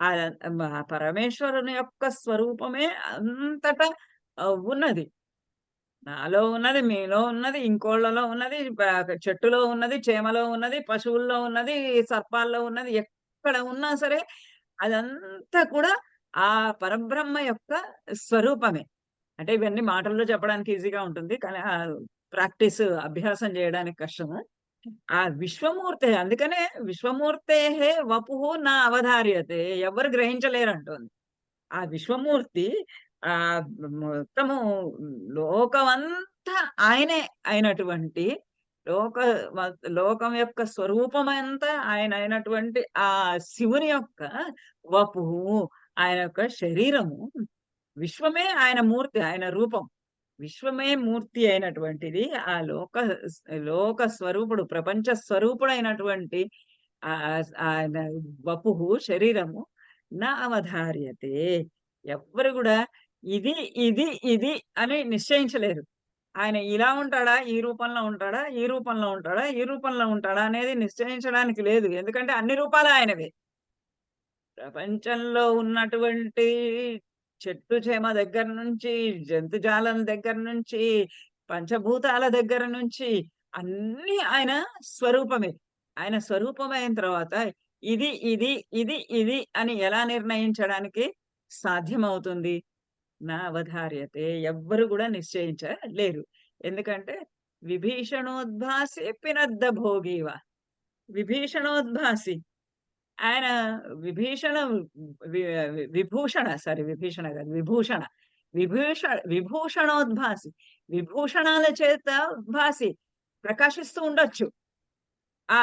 ఆ పరమేశ్వరుని యొక్క స్వరూపమే అంతటా ఉన్నది. నాలో ఉన్నది, మీలో ఉన్నది, ఇంకోళ్ళలో ఉన్నది, చెట్టులో ఉన్నది, చేమలో ఉన్నది, పశువుల్లో ఉన్నది, సర్పాల్లో ఉన్నది. ఎక్కడ ఉన్నా సరే అదంతా కూడా ఆ పరబ్రహ్మ యొక్క స్వరూపమే. అంటే ఇవన్నీ మాటల్లో చెప్పడానికి ఈజీగా ఉంటుంది, కానీ ప్రాక్టీస్ అభ్యాసం చేయడానికి కష్టము. ఆ విశ్వమూర్తి, అందుకనే విశ్వమూర్తే వపుః నా అవధార్యతే, ఎవరు గ్రహించలేరంటోంది. ఆ విశ్వమూర్తి మొత్తము లోకమంతా ఆయనే అయినటువంటి, లోకం యొక్క స్వరూపమంతా ఆయన అయినటువంటి ఆ శివుని యొక్క వపుః, ఆయన యొక్క శరీరము, విశ్వమే ఆయన మూర్తి, ఆయన రూపం. విశ్వమే మూర్తి అయినటువంటిది ఆ లోక స్వరూపుడు, ప్రపంచ స్వరూపుడైనటువంటి ఆయన వపుః శరీరము నా అవధార్యతే, ఎవ్వరు కూడా ఇది ఇది ఇది అని నిశ్చయించలేరు. ఆయన ఇలా ఉంటాడా, ఈ రూపంలో ఉంటాడా, ఈ రూపంలో ఉంటాడా, ఈ రూపంలో ఉంటాడా అనేది నిశ్చయించడానికి లేదు. ఎందుకంటే అన్ని రూపాలు ఆయనవే. ప్రపంచంలో ఉన్నటువంటి చెట్టు చేమ దగ్గర నుంచి, జంతుజాలం దగ్గర నుంచి, పంచభూతాల దగ్గర నుంచి అన్నీ ఆయన స్వరూపమే. ఆయన స్వరూపమైన తర్వాత ఇది, ఇది, ఇది, ఇది అని ఎలా నిర్ణయించడానికి సాధ్యమవుతుంది? నా అవధార్యతే. ఎవ్వరు కూడా నిశ్చయించలేరు. ఎందుకంటే విభీషణోద్భాసి పినద్ద భోగివ. విభీషణోద్భాసి ఆయన విభీషణ విభూషణ విభీషణ కాదు విభూషణ విభూషణోద్భాసి విభూషణాల చేత భాసి ప్రకాశిస్తూ ఉండొచ్చు. ఆ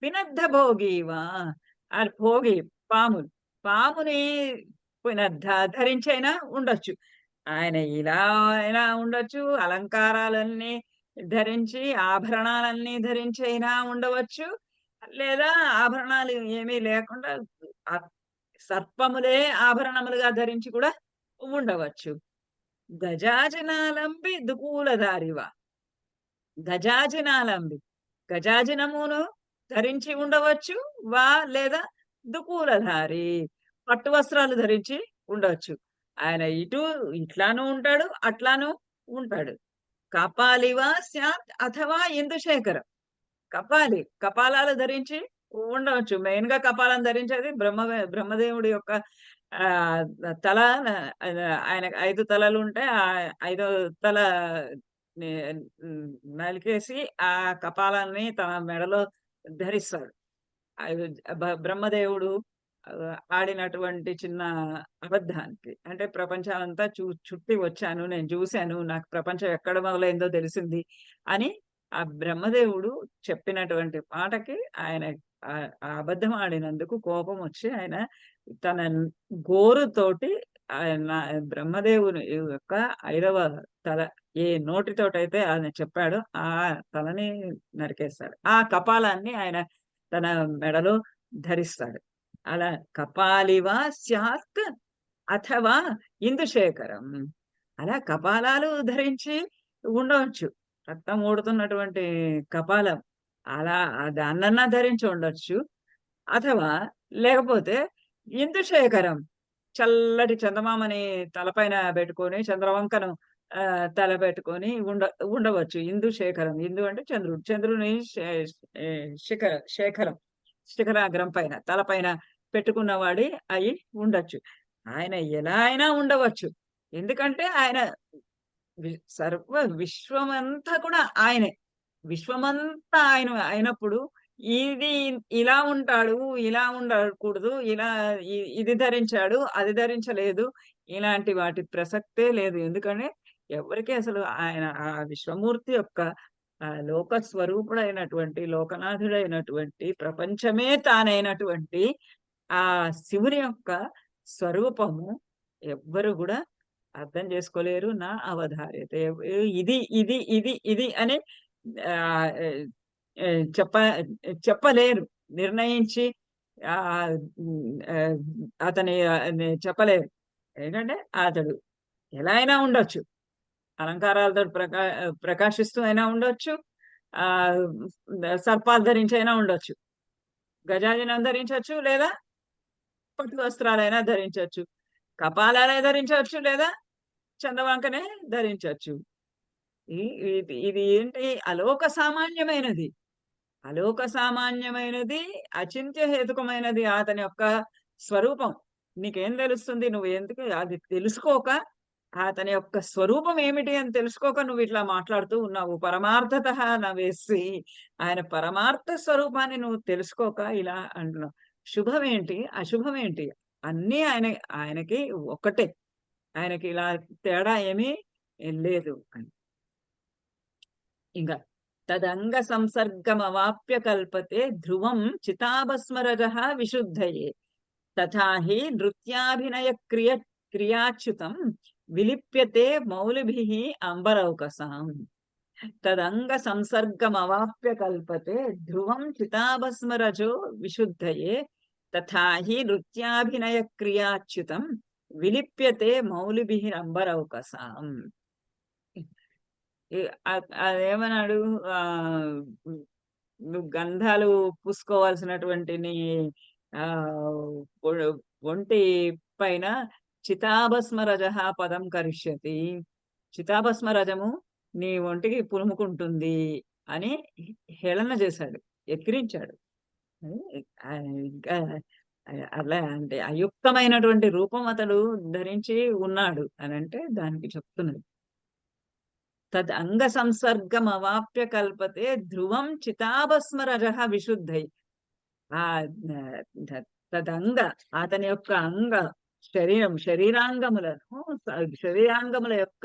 పినద్ద భోగివా ఆ భోగి పాముని పినద్ద ధరించైనా ఉండొచ్చు. ఆయన ఇలా అయినా ఉండొచ్చు, అలంకారాలన్నీ ధరించి ఆభరణాలన్నీ ధరించైనా ఉండవచ్చు, లేదా ఆభరణాలు ఏమీ లేకుండా సర్పములే ఆభరణములుగా ధరించి కూడా ఉండవచ్చు. గజాజనాలంబి దుకూలధారివ. గజాజనాలంబి గజాజనమును ధరించి ఉండవచ్చు లేదా దుకూలధారి పట్టు వస్త్రాలు ధరించి ఉండవచ్చు. ఆయన ఇట్లానూ ఉంటాడు, అట్లానూ ఉంటాడు. కపాలివా స్యాత్ అథవా ఇందుశేఖరం. కపాలాలు ధరించి ఉండవచ్చు. మెయిన్ గా కపాలం ధరించేది బ్రహ్మదేవుడి యొక్క తల. ఆయనకు 5 తలలు ఉంటాయి. ఆ 5వ తల నలికేసి ఆ కపాలాన్ని తన మెడలో ధరిస్తాడు. బ్రహ్మదేవుడు ఆడినటువంటి చిన్న అబద్ధానికి, అంటే ప్రపంచాలంతా చుట్టి వచ్చాను, నేను చూశాను, నాకు ప్రపంచం ఎక్కడ మొదలైందో తెలిసింది అని ఆ బ్రహ్మదేవుడు చెప్పినటువంటి మాటకి ఆయన ఆ అబద్ధం ఆడినందుకు కోపం వచ్చి ఆయన తన గోరుతోటి ఆయన బ్రహ్మదేవుని యొక్క 5వ తల ఏ నోటితోటైతే ఆయన చెప్పాడో ఆ తలని నరికేస్తాడు. ఆ కపాలాన్ని ఆయన తన మెడలో ధరిస్తాడు. అలా కపాలివా స్యాత్ అథవా ఇందుశేఖరం. అలా కపాలాలు ధరించి ఉండవచ్చు. రక్తం ఓడుతున్నటువంటి కపాలం అలా దాన్నన్నా ధరించి ఉండొచ్చు. అథవా లేకపోతే ఇందుశేఖరం చల్లటి చందమామని తలపైన పెట్టుకొని, చంద్రవంకను తల పెట్టుకొని ఉండవచ్చు. ఇందుశేఖరం. ఇందు అంటే చంద్రుడు. చంద్రుని శేఖరం శిఖరాగ్రం పైన తలపైన పెట్టుకున్నవాడి అయి ఉండొచ్చు. ఆయన ఎలా అయినా ఉండవచ్చు. ఎందుకంటే ఆయన విశ్వమంతా కూడా ఆయనే. విశ్వమంతా ఆయన అయినప్పుడు ఇది ఇలా ఉంటాడు, ఇలా ఉండకూడదు, ఇది ధరించాడు, అది ధరించలేదు, ఇలాంటి వాటి ప్రసక్తే లేదు. ఎందుకంటే ఎవరికి అసలు ఆయన ఆ విశ్వమూర్తి యొక్క లోక స్వరూపుడైనటువంటి, లోకనాథుడైనటువంటి, ప్రపంచమే తానైనటువంటి ఆ శివుని యొక్క స్వరూపము ఎవ్వరు కూడా అర్థం చేసుకోలేరు. నా అవధార్యత. ఇది ఇది ఇది ఇది అని చెప్పలేరు. నిర్ణయించి అతని చెప్పలేరు. ఎందుకంటే అతడు ఎలా అయినా ఉండొచ్చు. అలంకారాలతో ప్రకాశిస్తూ అయినా ఉండొచ్చు, సర్పాలు ధరించి అయినా ఉండొచ్చు, గజాజనం ధరించవచ్చు, లేదా పట్టు వస్త్రాలైనా ధరించవచ్చు, కపాలాలే ధరించవచ్చు, లేదా చందవంకనే ధరించవచ్చు. ఇది ఏంటి? అలోక సామాన్యమైనది. అలోక సామాన్యమైనది, అచింత్య హేతుకమైనది అతని యొక్క స్వరూపం. నీకేం తెలుస్తుంది? నువ్వు ఎందుకు అది తెలుసుకోక, అతని యొక్క స్వరూపం ఏమిటి అని తెలుసుకోక నువ్వు ఇట్లా మాట్లాడుతూ ఉన్నావు. పరమార్థత నవేసి ఆయన పరమార్థ స్వరూపాన్ని నువ్వు తెలుసుకోక ఇలా అంటున్నావు. శుభం ఏంటి, అశుభం ఏంటి? అన్నీ ఆయనకి ఒక్కటే. ఆయనకి ఇలా తేడా ఏమీ లేదు అని. ఇంకా తదంగ సంసర్గమవాప్య కల్పతే ధ్రువం చితాభస్మరజ విశుద్ధయే తథాహి నృత్యాభినయ క్రియాచ్యుతం విలిప్యతే మౌలిభిః అంబరౌకసాం. తదంగ సంసర్గమవాప్య కల్పతే ధ్రువం చితాభస్మరజో విశుద్ధయే తథాహి నృత్యాభినయ క్రియాచ్యుతం విలిప్యతే మౌలిభిః అంబరౌకసాం. అదేమన్నాడు, నువ్వు గంధాలు పూసుకోవాల్సినటువంటి నీ ఒంటి పైన చితాభస్మ రజ పదం కరిష్యతి, చితాభస్మ రజము నీ ఒంటికి పులుముకుంటుంది అని హేళన చేశాడు, ఎక్కిరించాడు. ఇంకా అలా అంటే అయుక్తమైనటువంటి రూపం అతడు ధరించి ఉన్నాడు అని అంటే దానికి చెప్తున్నది. తద్ అంగ సంసర్గం అవాప్య కల్పతే ధ్రువం చితాభస్మ రజ విశుద్ధై. ఆ తదంగ అతని యొక్క అంగ శరీరాంగముల యొక్క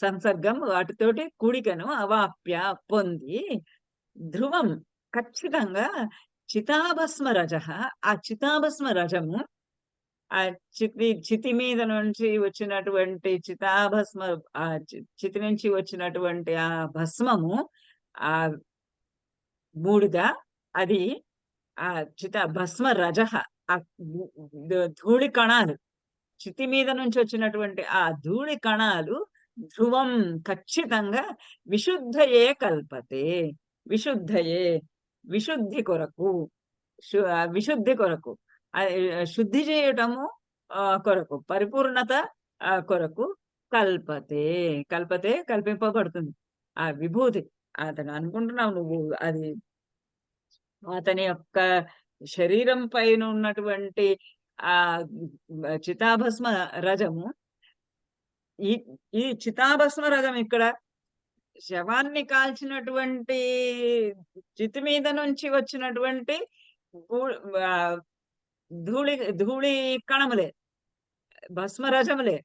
సంసర్గం వాటితోటి కూడికను అవాప్య పొంది ధ్రువం ఖచ్చితంగా చితాభస్మ రజ, ఆ చితాభస్మ రజము, ఆ చితి మీద నుంచి వచ్చినటువంటి చితాభస్మ, ఆ చితి నుంచి వచ్చినటువంటి ఆ భస్మము, ఆ బూడిద, అది ఆ భస్మ రజ, ఆ ధూళి కణాలు, చితి మీద నుంచి వచ్చినటువంటి ఆ ధూళి కణాలు ధ్రువం ఖచ్చితంగా విశుద్ధయే కల్పతే, విశుద్ధి కొరకు, శుద్ధి చేయటము కొరకు, పరిపూర్ణత కొరకు కల్పింపబడుతుంది ఆ విభూతి. అతను అనుకుంటున్నావు నువ్వు, అది అతని యొక్క శరీరం పైన ఉన్నటువంటి ఆ చితాభస్మ రజము, ఈ చితాభస్మ రజం ఇక్కడ శవాన్ని కాల్చినటువంటి చితి మీద నుంచి వచ్చినటువంటి ధూళి కణములే, భస్మరజములే,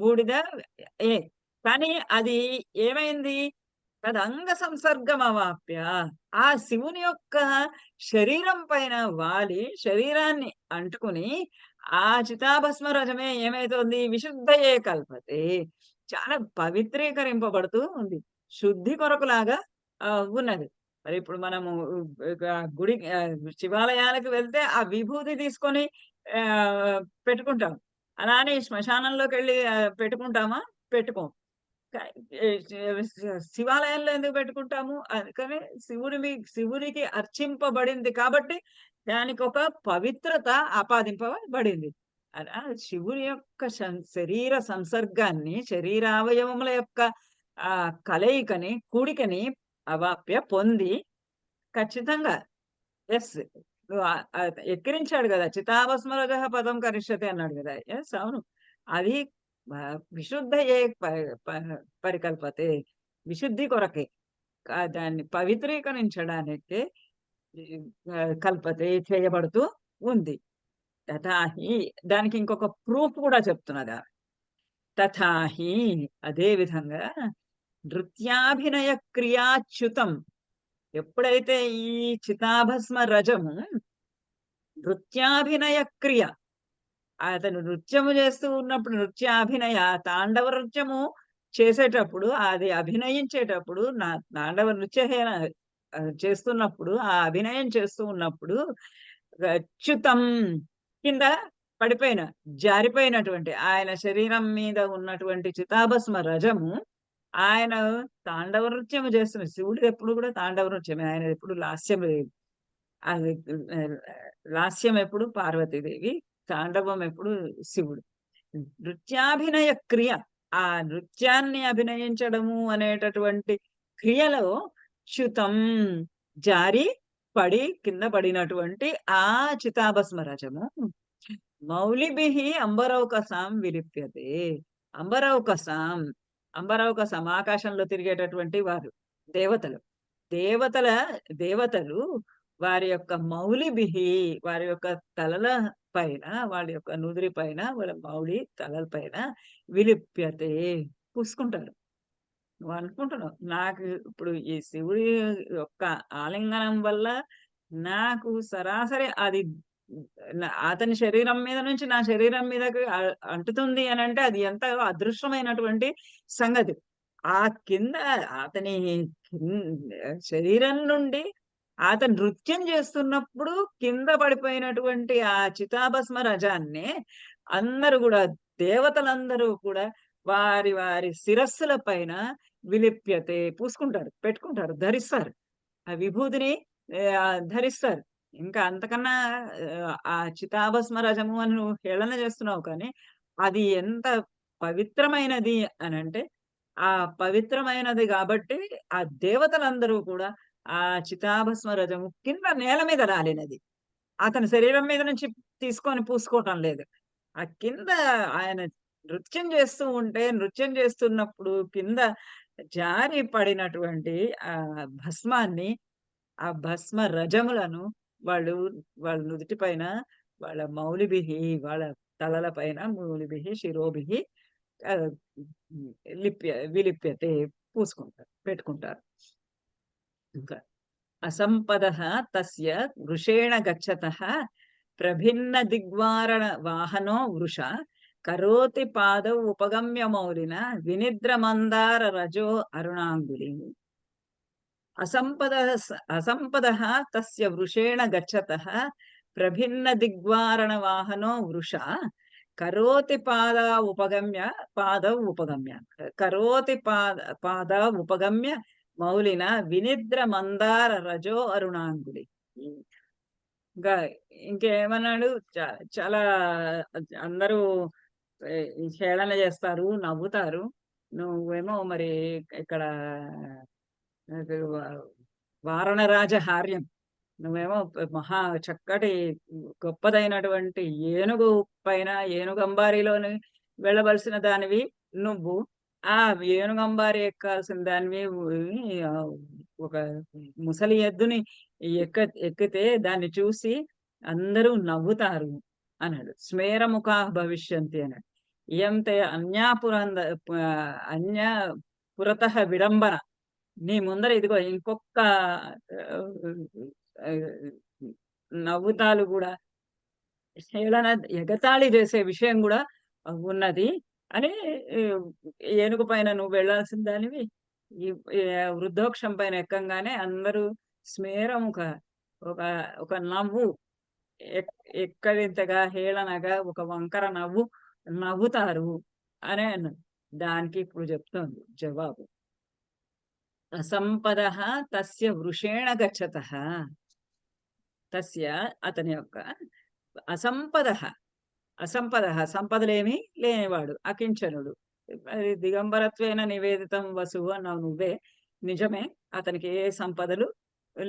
బూడిద. కానీ అది ఏమైంది, తదంగ సంసర్గం అవాప్య, ఆ శివుని యొక్క శరీరం పైన వాలి శరీరాన్ని అంటుకుని ఆ చితాభస్మ రజమే ఏమైతుంది, విశుద్ధయే కల్పతే, చాలా పవిత్రీకరింపబడుతూ ఉంది, శుద్ధి కొరకులాగా ఉన్నది. మరి ఇప్పుడు మనము గుడి శివాలయాలకు వెళ్తే ఆ విభూతి తీసుకొని పెట్టుకుంటాం, అలానే శ్మశానంలోకి వెళ్ళి పెట్టుకుంటామా? పెట్టుకోం. శివాలయంలో ఎందుకు పెట్టుకుంటాము? అందుకని శివునికి అర్చింపబడింది కాబట్టి దానికి ఒక పవిత్రత ఆపాదింపబడింది. అలా శివుని యొక్క శరీర సంసర్గాన్ని, శరీరావయవముల యొక్క కలయికని, కూడికని అవాప్య పొంది ఖచ్చితంగా ఎస్ ఎక్కిరించాడు కదా, చితాభస్మ రజ పదం కరిష్యతే అన్నాడు కదా. ఎస్, అవును, అది విశుద్ధయే పరికల్పతే, విశుద్ధి కొరకే, దాన్ని పవిత్రీకరించడానికి కల్పతే చేయబడుతూ ఉంది. తథాహి, దానికి ఇంకొక ప్రూఫ్ కూడా చెప్తున్నది. తథాహి, అదే విధంగా నృత్యాభినయ క్రియాచ్యుతం, ఎప్పుడైతే ఈ చితాభస్మ రజము నృత్యాభినయ క్రియ, అతను నృత్యము చేస్తూ ఉన్నప్పుడు, నృత్యాభినయ తాండవ నృత్యము చేసేటప్పుడు, అది అభినయించేటప్పుడు, తాండవ నృత్య చేస్తున్నప్పుడు, ఆ అభినయం చేస్తూ ఉన్నప్పుడు చ్యుతం, కింద పడిపోయిన జారిపోయినటువంటి ఆయన శరీరం మీద ఉన్నటువంటి చితాభస్మ రజము, ఆయన తాండవ నృత్యము చేస్తున్న, శివుడు ఎప్పుడు కూడా తాండవ నృత్యమే, ఆయన ఎప్పుడు లాస్యం లేదు. అది లాస్యం ఎప్పుడు పార్వతీదేవి, తాండవం ఎప్పుడు శివుడు. నృత్యాభినయ క్రియ, ఆ నృత్యాన్ని అభినయించడము అనేటటువంటి క్రియలో చ్యుతం, జారి పడి కింద పడినటువంటి ఆ చితాభస్మ రజము మౌలిభిః అంబరౌకసాం విలిప్యతే. అంబరౌకసం ఆకాశంలో తిరిగేటటువంటి వారు, దేవతలు వారి యొక్క మౌలిభిః, వారి యొక్క తలల పైన, వాళ్ళ యొక్క నుదిరి పైన, వాళ్ళ మౌలి తలల పైన విలిప్యతే, పూసుకుంటారు. నువ్వు అనుకుంటున్నావు నాకు ఇప్పుడు ఈ శివుడి యొక్క ఆలింగనం వల్ల నాకు సరాసరి అది అతని శరీరం మీద నుంచి నా శరీరం మీదకి అంటుతుంది అని అంటే అది ఎంత అదృష్టమైనటువంటి సంగతి. ఆ కింద అతని శరీరం నుండి అతను నృత్యం చేస్తున్నప్పుడు కింద పడిపోయినటువంటి ఆ చితాభస్మ రజాన్ని అందరూ కూడా, దేవతలందరూ కూడా వారి వారి శిరస్సుల పైన విలిప్యతే పూసుకుంటారు, పెట్టుకుంటారు, ధరిస్తారు. ఆ విభూతిని ధరిస్తారు. ఇంకా అంతకన్నా ఆ చితాభస్మ రజము అని నువ్వు హేళన చేస్తున్నావు కానీ, అది ఎంత పవిత్రమైనది అనంటే, ఆ పవిత్రమైనది గాబట్టి, ఆ దేవతలందరూ కూడా ఆ చితాభస్మ రజము కింద నేల మీద రాలినది. అతని శరీరం మీద నుంచి తీసుకొని పూసుకోవటం లేదు. ఆ కింద ఆయన నృత్యం చేస్తూ ఉంటే, నృత్యం చేస్తున్నప్పుడు కింద జారి పడినటువంటి భస్మాన్ని, ఆ భస్మ రజములను వాళ్ళు వాళ్ళ నుదిటి పైన, వాళ్ళ మౌలిభిః, వాళ్ళ తలల పైన మౌలిభిః, శిరోభిః ఆహ్, హ్మ్. విలిప్యతే పూసుకుంటారు, పెట్టుకుంటారు. ఇంకా అసంపదః తస్య వృషేణ గచ్చతః ప్రభిన్న దిగ్వారణ వాహనో వృషా కరోతి పాదౌ ఉపగమ్య మౌలిన వినిద్రమందార రజో అరుణాంగులిం. అసంపదః తస్య వృషేణ గచ్చతః ప్రభిన్న దిగ్వారణ వాహనో వృషా కరోతి పాదౌ ఉపగమ్య కరోతి పాదా ఉపగమ్య మౌలిన వినిద్ర మందార రజో అరుణాంగులి. ఇంకా ఇంకేమన్నాడు, చాలా అందరూ హేళన చేస్తారు, నవ్వుతారు. నువ్వేమో మరి ఇక్కడ వారణరాజ హార్యం, నువ్వేమో మహా చక్కటి గొప్పదైనటువంటి ఏనుగు పైన, ఏనుగంబారీలోని వెళ్ళవలసిన దానివి నువ్వు. ఆ ఏనుగంబారి ఎక్కాల్సిన దానివి. ఒక ముసలి ఎద్దుని ఎక్కితే దాన్ని చూసి అందరూ నవ్వుతారు అన్నాడు. స్మేరముఖా భవిష్యంతి అన్నాడు. ఇయం తే అన్య పురతః విడంబన. నీ ముందర ఇదిగో ఇంకొక నవ్వుతాలు కూడా, హేళన, ఎగతాళి చేసే విషయం కూడా ఉన్నది అని. ఏనుగు పైన నువ్వు వెళ్ళాల్సిన దానివి, ఈ వృద్ధోక్షం పైన ఎక్కంగానే అందరూ స్మేరముఖ, ఒక ఒక నవ్వు, ఎక్కడింతగా హేళనగా ఒక వంకర నవ్వు నవ్వుతారు అని అన్నాడు. దానికి ఇప్పుడు చెప్తోంది జవాబు. అసంపదః తస్య వృషేణ గచ్చతః. తస్య అతని యొక్క అసంపదః, సంపదలేమి లేనివాడు, అకించనుడు. అది దిగంబరత్వేన నివేదితం వసువు అన్నావు నువ్వే. నిజమే, అతనికి ఏ సంపదలు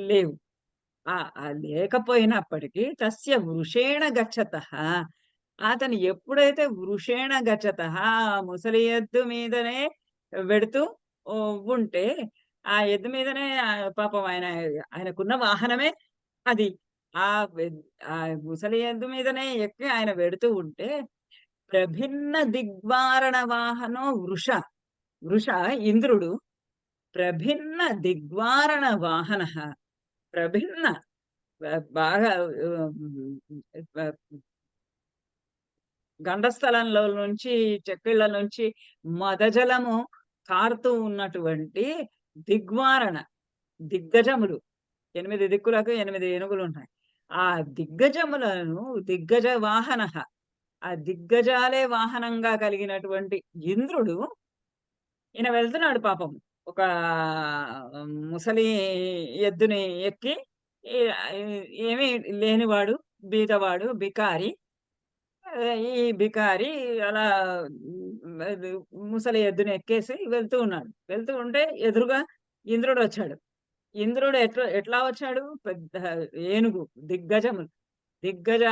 లేవు. లేకపోయినప్పటికీ తస్య వృషేణ గచ్చతః, అతను ఎప్పుడైతే వృషేణ గచ్చతః, ముసలి ఎద్దు మీదనే వెడుతూ ఉంటే, ఆ ఎద్దు మీదనే పాపం ఆయనకున్న వాహనమే అది. ఆ ఆ ముసలి ఎద్దు మీదనే ఎక్కి ఆయన వెడుతూ ఉంటే, ప్రభిన్న దిగ్వారణ వాహనో వృష. వృష ఇంద్రుడు. ప్రభిన్న దిగ్వారణ వాహన. ప్రభిన్న బాగా గండస్థలంలో నుంచి, చెక్కిళ్ళ నుంచి మదజలము కారుతూ ఉన్నటువంటి దిగ్వారణ, దిగ్గజములు. 8 దిక్కులకు 8 ఏనుగులుంటాయి. ఆ దిగ్గజములను దిగ్గజ వాహన, ఆ దిగ్గజాలే వాహనంగా కలిగినటువంటి ఇంద్రుడు ఈయన వెళ్తున్నాడు పాపం. ఒక ముసలి ఎద్దుని ఎక్కి, ఏమీ లేనివాడు, బీదవాడు, బికారి. ఈ బికారి అలా ముసలి ఎద్దుని ఎక్కేసి వెళ్తూ ఉన్నాడు. వెళ్తూ ఉంటే ఎదురుగా ఇంద్రుడు వచ్చాడు. ఇంద్రుడు ఎట్లా వచ్చాడు? పెద్ద ఏనుగు, దిగ్గజములు. దిగ్గజ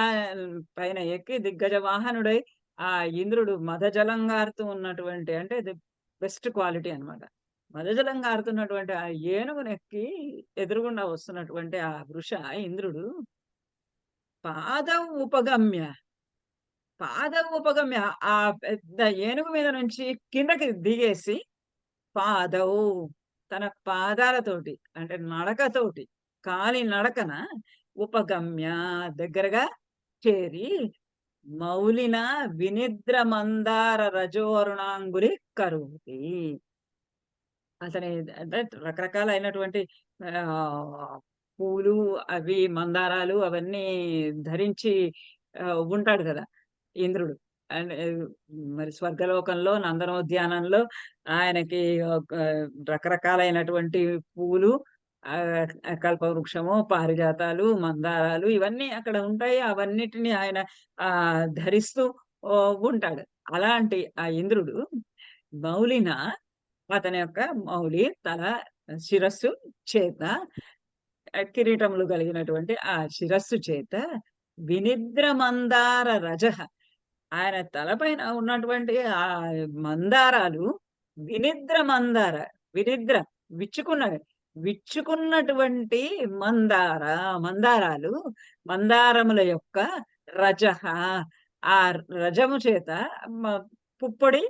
పైన ఎక్కి దిగ్గజ వాహనుడై ఆ ఇంద్రుడు మదజలం గారుతూ ఉన్నటువంటి, అంటే ఇది బెస్ట్ క్వాలిటీ అన్నమాట. మదజలం గారుతున్నటువంటి ఆ ఏనుగునెక్కి ఎదురుగుండా వస్తున్నటువంటి ఆ వృష ఇంద్రుడు పాదం ఉపగమ్య, ఆ పెద్ద ఏనుగు మీద నుంచి కిందకి దిగేసి, పాదౌ, తన పాదాలతోటి, అంటే నడకతోటి, కాలి నడకన, ఉపగమ్య, దగ్గరగా చేరి, మౌలిన వినిద్ర మందార రజోరుణాంగులి కరోతి. అతని అంటే రకరకాలైనటువంటి పూలు అవి మందారాలు అవన్నీ ధరించి ఉంటాడు కదా ఇంద్రుడు. అండ్ మరి స్వర్గలోకంలో నందనోద్యానంలో ఆయనకి ఒక రకరకాలైనటువంటి పూలు, కల్పవృక్షము, పారిజాతాలు, మందారాలు ఇవన్నీ అక్కడ ఉంటాయి. అవన్నిటిని ఆయన ధరిస్తూ ఉంటాడు. అలాంటి ఆ ఇంద్రుడు మౌలిన అతని యొక్క మౌలి తల శిరస్సు చేత కిరీటములు కలిగినటువంటి ఆ శిరస్సు చేత వినిద్ర మందార రజః ఆయన తలపైన ఉన్నటువంటి ఆ మందారాలు వినిద్ర విచ్చుకున్నటువంటి మందారాలు మందారముల యొక్క రజః ఆ రజము చేత పుప్పొడి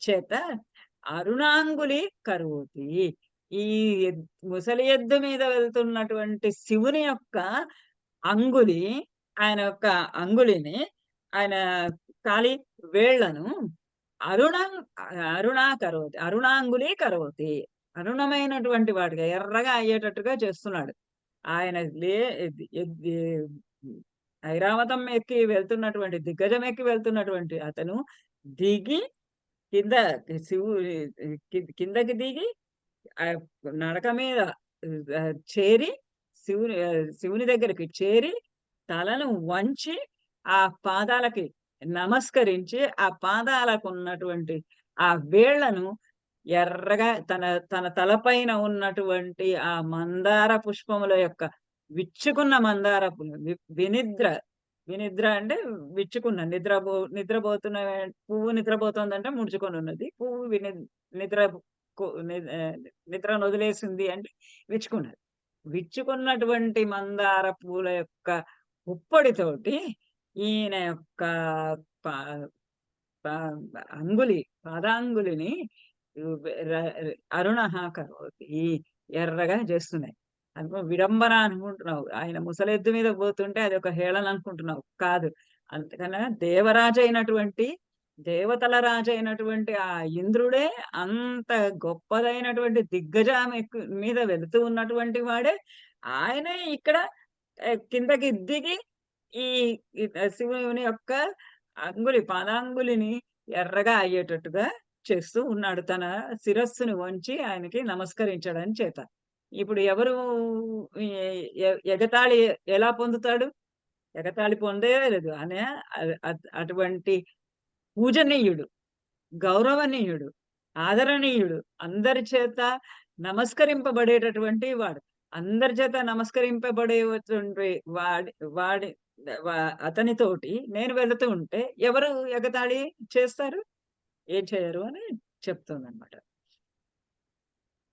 చేత అరుణాంగులి కరోతి ఈ ముసలి ఎద్దు మీద వెళ్తున్నటువంటి శివుని యొక్క అంగులి ఆయన యొక్క అంగులిని ఆయన కాలి వేళ్లను అరుణాంగులి కరోతి అరుణమైనటువంటి వాటిగా ఎర్రగా అయ్యేటట్టుగా చేస్తున్నాడు. ఆయన ఐరావతం ఎక్కి వెళ్తున్నటువంటి దిగ్గజం ఎక్కి వెళ్తున్నటువంటి అతను దిగి కిందకి దిగి నడక మీద చేరి శివుని దగ్గరికి చేరి తలను వంచి ఆ పాదాలకి నమస్కరించి ఆ పాదాలకు ఉన్నటువంటి ఆ వేళ్లను ఎర్రగా తన తలపైన ఉన్నటువంటి ఆ మందార పుష్పముల యొక్క విచ్చుకున్న మందార వినిద్ర అంటే విచ్చుకున్న నిద్రపోతున్న పువ్వు నిద్రపోతుందంటే ముడుచుకొని ఉన్నది. పువ్వు నిద్రను వదిలేసింది అంటే విచ్చుకున్నటువంటి మందార పూల యొక్క పుప్పొడితోటి ఈయన యొక్క పాదాంగులిని అరుణః కరోతి ఎర్రగా చేస్తున్నాయి. అనుకో విడంబన అనుకుంటున్నావు, ఆయన ముసలెద్దు మీద పోతుంటే అది ఒక హేళన అనుకుంటున్నావు. కాదు, అంతకన్నా దేవతల రాజు అయినటువంటి ఆ ఇంద్రుడే అంత గొప్పదైనటువంటి దిగ్గజం మీద వెళుతూ ఉన్నటువంటి వాడే ఆయనే ఇక్కడ కిందకి దిగి ఈ శివుని యొక్క పాదాంగులిని ఎర్రగా అయ్యేటట్టుగా చేస్తూ ఉన్నాడు. తన శిరస్సును వంచి ఆయనకి నమస్కరించడం చేత. ఇప్పుడు ఎవరు ఎగతాళి ఎలా పొందుతాడు? ఎగతాళి పొందేలేదు. అనే అటువంటి పూజనీయుడు, గౌరవనీయుడు, ఆదరణీయుడు, అందరి చేత నమస్కరింపబడేటటువంటి వాడు, అందరి చేత నమస్కరింపబడేటువంటి అతనితోటి నేను వెళుతూ ఉంటే ఎవరు ఎగతాళి చేస్తారు? ఏం చేయరు అని చెప్తుందన్నమాట.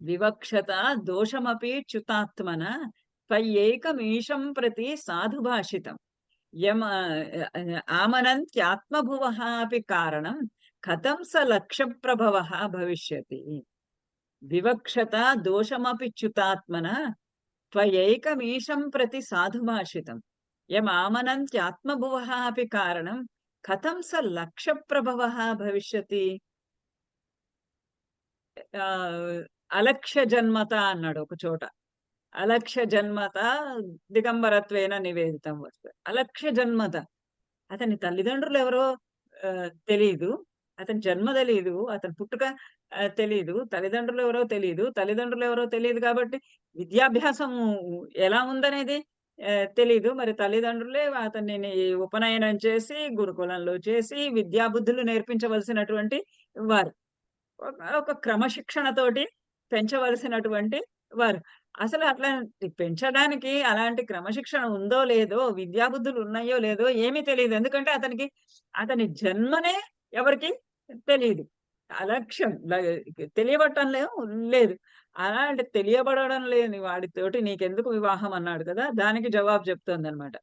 వివక్షత దోషమపి చ్యుతాత్మన త్వయేకమీశం ప్రతి సాధుభాషితం ఆమనంత్యాత్మభువః అపి కారణం కథం స లక్ష్యప్రభవః భవిష్యతి. వివక్షత దోషమపి చ్యుతాత్మన త్వయేకమీశం ప్రతి సాధుభాషితం ఆమనంత్యాత్మభువః అపి కారణం కథం స లక్ష్యప్రభవః భవిష్యతి. అలక్ష్య జన్మత అన్నాడు ఒక చోట. అలక్ష్య జన్మత దిగంబరత్వేన నివేదితం వస్తుంది. అలక్ష్య జన్మత, అతని తల్లిదండ్రులు ఎవరో తెలియదు, అతని జన్మ తెలియదు, అతని పుట్టుక తెలియదు, తల్లిదండ్రులు ఎవరో తెలియదు కాబట్టి విద్యాభ్యాసం ఎలా ఉందనేది తెలీదు. మరి తల్లిదండ్రులే అతన్ని ఉపనయనం చేసి గురుకులంలో చేసి విద్యాబుద్ధులు నేర్పించవలసినటువంటి వారు, ఒక క్రమశిక్షణతోటి పెంచవలసినటువంటి వారు. అసలు అట్లా పెంచడానికి అలాంటి క్రమశిక్షణ ఉందో లేదో, విద్యాబుద్ధులు ఉన్నాయో లేదో ఏమీ తెలియదు. ఎందుకంటే అతని జన్మనే ఎవరికి తెలియదు. అలక్ష్యం తెలియబట్టం లేదు. అలాంటి తెలియబడడం లేని వాడితోటి నీకెందుకు వివాహం అన్నాడు కదా, దానికి జవాబు చెప్తోంది అనమాట.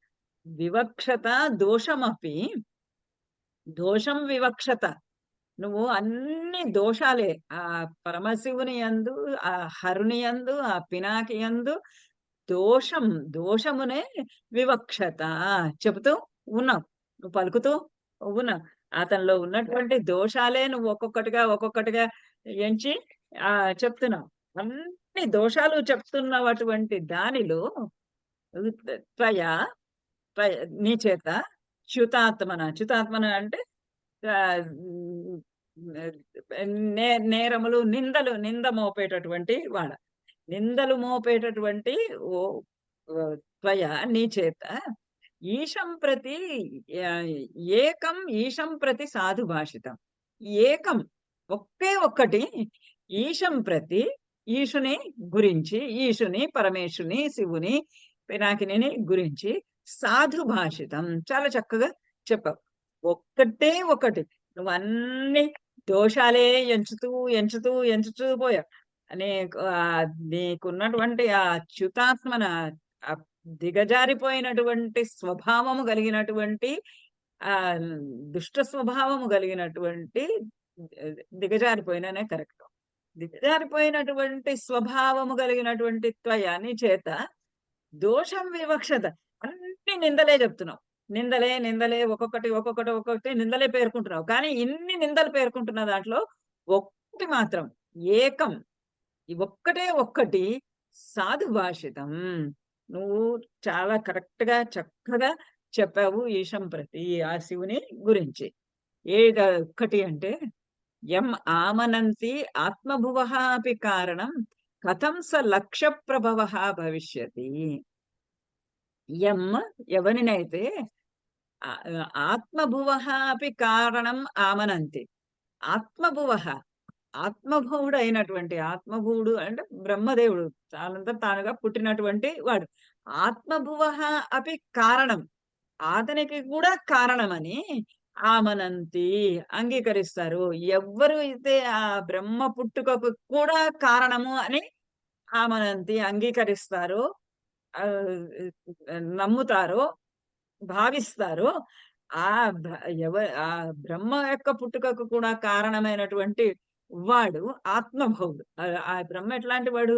వివక్షత దోషమపి, దోషం వివక్షత, నువ్వు అన్ని దోషాలే ఆ పరమశివుని యందు, ఆ హరుని యందు, ఆ పినాకి యందు దోషమునే వివక్షత చెబుతూ ఉన్నావు, నువ్వు పలుకుతూ ఉన్నావు. అతనిలో ఉన్నటువంటి దోషాలే నువ్వు ఒక్కొక్కటిగా ఎంచి చెప్తున్నావు. అన్ని దోషాలు చెప్తున్నటువంటి దానిలో త్వయా నీ చేత చ్యుతాత్మన అంటే నేరములు నింద మోపేటటువంటి వాడ, నిందలు మోపేటటువంటి ఓ త్వయ నీ చేత ఈశం ప్రతి ఏకం ఈశం ప్రతి సాధు భాషితం. ఏకం ఒకే ఒక్కటి ఈశం ప్రతి ఈశుని గురించి, ఈశుని పరమేశుని శివుని పినాకిని గురించి సాధు భాషితం చాలా చక్కగా చెప్పావు. ఒక్కటే ఒకటి నువ్వు అన్ని దోషాలే ఎంచుతూ పోయావు. నీకున్నటువంటి ఆ చ్యుతాత్మన దిగజారిపోయినటువంటి స్వభావము కలిగినటువంటి ఆ దుష్ట స్వభావము కలిగినటువంటి దిగజారిపోయిననే కరెక్ట్. దిగజారిపోయినటువంటి స్వభావము కలిగినటువంటి త్వయాని చేత దోషం వివక్షత అన్ని నిందలే చెప్తున్నావు. నిందలే ఒక్కొక్కటి నిందలే పేర్కొంటున్నావు. కానీ ఇన్ని నిందలు పేర్కొంటున్న దాంట్లో ఒక్కటి మాత్రం ఏకం, ఒక్కటే ఒక్కటి సాధు భాషితం. నువ్వు చాలా కరెక్ట్ గా చక్కగా చెప్పావు ఈశం ప్రతి ఆ శివుని గురించి. ఒక్కటి అంటే ఎం ఆమనంతి ఆత్మభువ అపి కారణం కథం స లక్ష్య ప్రభవ భవిష్యతి. ఎవరినైతే ఆత్మభువ అపి కారణం ఆమనంతి, ఆత్మభువుడు అయినటువంటి, ఆత్మభువుడు అంటే బ్రహ్మదేవుడు చాలంతా తానుగా పుట్టినటువంటి వాడు. ఆత్మభువ అపి కారణం, అతనికి కూడా కారణమని ఆమనంతి అంగీకరిస్తారు. ఎవ్వరు అయితే ఆ బ్రహ్మ పుట్టుకకు కూడా కారణము అని ఆమనంతి అంగీకరిస్తారో, నమ్ముతారో, భావిస్తారో ఆ ఆ బ్రహ్మ యొక్క పుట్టుకకు కూడా కారణమైనటువంటి వాడు ఆత్మభవుడు. ఆ బ్రహ్మ ఎట్లాంటి వాడు?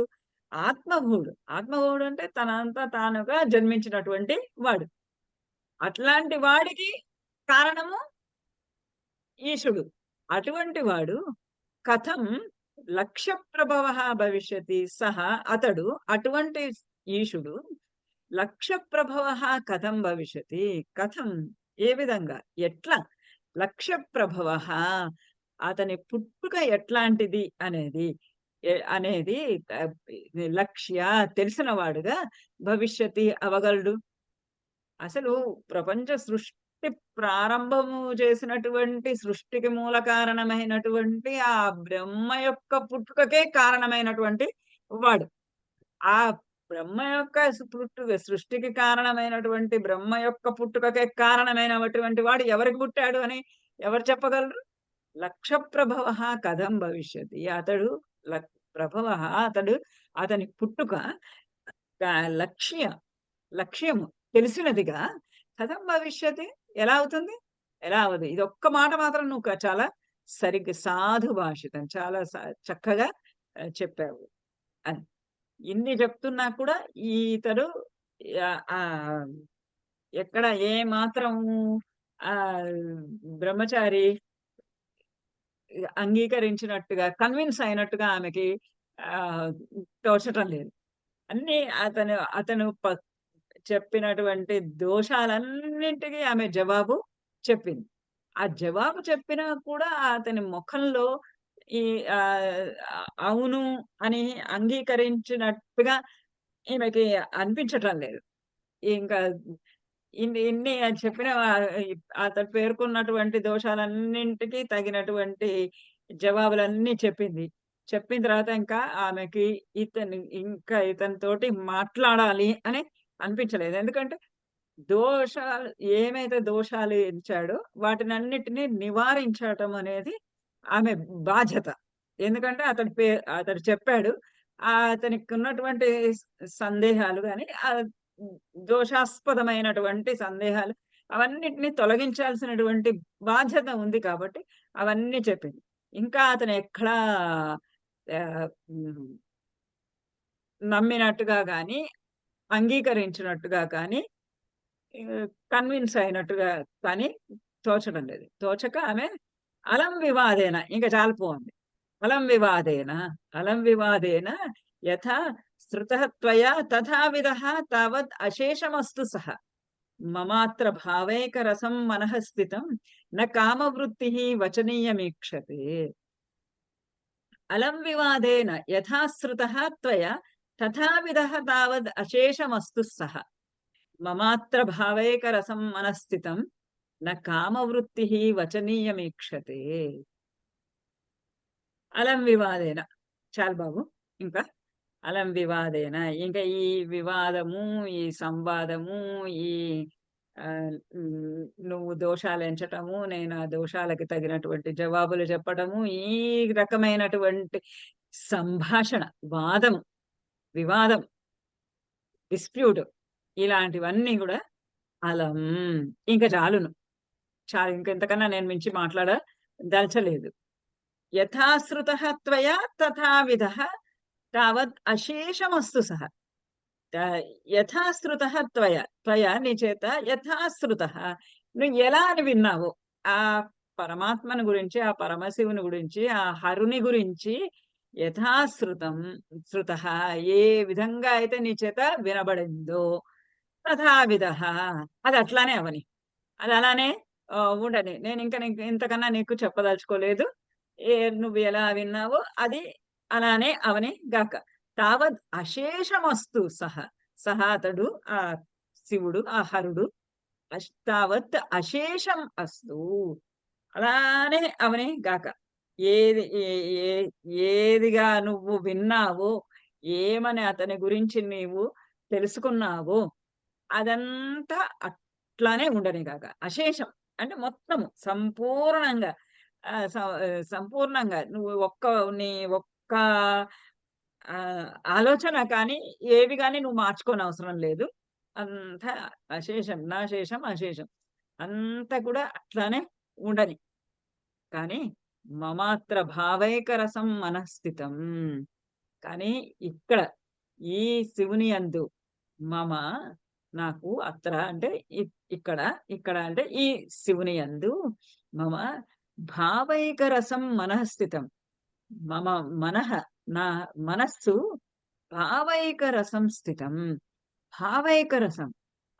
ఆత్మభవుడు అంటే తనంతా తానుగా జన్మించినటువంటి వాడు. అట్లాంటి వాడికి కారణము ఈశుడు. అటువంటి వాడు కథం లక్ష్య ప్రభవ భవిష్యతి అతడు అటువంటి ఈశుడు లక్ష్య ప్రభవ కథం భవిష్యతి, కథం ఏ విధంగా, ఎట్లా, లక్ష్య ప్రభవ అతని పుట్టుక ఎట్లాంటిది అనేది లక్ష్య తెలిసిన వాడుగా భవిష్యతి అవగలడు. అసలు ప్రపంచ సృష్టి ప్రారంభము చేసినటువంటి, సృష్టికి మూల కారణమైనటువంటి ఆ బ్రహ్మ యొక్క పుట్టుకకే కారణమైనటువంటి వాడు. ఆ బ్రహ్మ యొక్క సృష్టికి కారణమైనటువంటి బ్రహ్మ యొక్క పుట్టుకకే కారణమైనటువంటి వాడు ఎవరికి పుట్టాడు అని ఎవరు చెప్పగలరు? లక్ష్య ప్రభవ కథం భవిష్యతి. అతని పుట్టుక లక్ష్యము తెలిసినదిగా కథం భవిష్యతి ఎలా అవుతుంది, ఎలా అవదు. ఇది ఒక్క మాట మాత్రం నువ్వు చాలా సరిగ్గా సాధు భాషితం చాలా చక్కగా చెప్పావు అని. ఇన్ని చెప్తున్నా కూడా ఇతడు ఎక్కడ ఏ మాత్రం బ్రహ్మచారి అంగీకరించినట్టుగా, కన్విన్స్ అయినట్టుగా ఆమెకి తోచటం లేదు. అన్ని అతను చెప్పినటువంటి దోషాలన్నింటికి ఆమె జవాబు చెప్పింది. ఆ జవాబు చెప్పినా కూడా అతని ముఖంలో ఈ అవును అని అంగీకరించినట్టుగా ఈమెకి అనిపించటం లేదు. ఇంకా ఇన్ని చెప్పిన అతను పేర్కొన్నటువంటి దోషాలన్నింటికి తగినటువంటి జవాబులన్నీ చెప్పింది. చెప్పిన తర్వాత ఇంకా ఆమెకి ఇతనితోటి మాట్లాడాలి అని అనిపించలేదు. ఎందుకంటే ఏమైతే దోషాలు ఇచ్చాడో వాటినన్నిటినీ నివారించటం అనేది ఆమె బాధ్యత. ఎందుకంటే అతడు చెప్పాడు అతనికి ఉన్నటువంటి సందేహాలు కానీ దోషాస్పదమైనటువంటి సందేహాలు అవన్నిటినీ తొలగించాల్సినటువంటి బాధ్యత ఉంది కాబట్టి అవన్నీ చెప్పింది. ఇంకా అతను ఎక్కడా నమ్మినట్టుగా కానీ, అంగీకరించినట్టుగా కానీ, కన్విన్స్ అయినట్టుగా కానీ తోచడం లేదు. తోచక ఆమె అలం వివాదేన ఇంకా చాలిపోంది. అలం వివాదేన యథా శృతః త్వయా తథావిధః తావద్ అశేషమస్తు సహ మమాత్ర భావైకరసం మనః స్థితం న కామవృత్తిః వచనీయమీక్షతే అలం వివాదేన యథా శృతః త్వయా తథావిధః తావద్ అశేషమస్తు సహ మమాత్ర భావైకరసం మనః స్థితం న కామవృత్తిః వచనీయమీక్షతే. అలం వివాదేన చాలు బాబు. ఇంకా అలం వివాదేన, ఇంకా ఈ వివాదము, ఈ సంవాదము, ఈ నువ్వు దోషాలు ఎంచటము, నేను ఆ దోషాలకి తగినటువంటి జవాబులు చెప్పటము, ఈ రకమైనటువంటి సంభాషణ, వాదము, వివాదం, డిస్ప్యూట్, ఇలాంటివన్నీ కూడా అలం. ఇంకా చాలును, చాలు. ఇంకెంతకన్నా నేను మించి మాట్లాడదలచలేదు. యథాశ్రుతః త్వయా తథావిధః తావద్ అశేషమస్తు సహ. యథాశ్రుతః త్వయా నీ చేత యథాశ్రుతః నువ్వు ఎలా అని విన్నావు ఆ పరమాత్మను గురించి, ఆ పరమశివుని గురించి, ఆ హరుని గురించి శృతః ఏ విధంగా అయితే నీ చేత వినబడిందో తథావిధః అది అట్లానే అవని, అది అలానే ఉండని. నేను ఇంకా ఇంతకన్నా నీకు చెప్పదలుచుకోలేదు. నువ్వు ఎలా విన్నావో అది అలానే అవని గాక. తావద్ అశేషమస్తు సహ, అతడు, ఆ శివుడు, ఆ హరుడు, తావత్ అశేషం అస్తు అలానే అవని గాక. ఏదిగా నువ్వు విన్నావో, ఏమని అతని గురించి నీవు తెలుసుకున్నావో అదంతా అట్లానే ఉండని గాక. అశేషం అంటే మొత్తము సంపూర్ణంగా, సంపూర్ణంగా నువ్వు నీ ఒక్క ఆలోచన కానీ ఏవి కానీ నువ్వు మార్చుకోని అవసరం లేదు. అంతా అశేషం, నా శేషం అశేషం, అంతా కూడా అట్లానే ఉండని. కానీ మమాత్ర భావైకరసం మనఃస్థితం, కానీ ఇక్కడ ఈ శివుని యందు మమ నాకు అత్ర అంటే ఇక్కడ అంటే ఈ శివుని యందు మమ భావైకరసం మనఃస్థితం. మమ మనః నా మనస్సు భావైకరసం స్థితం. భావైకరసం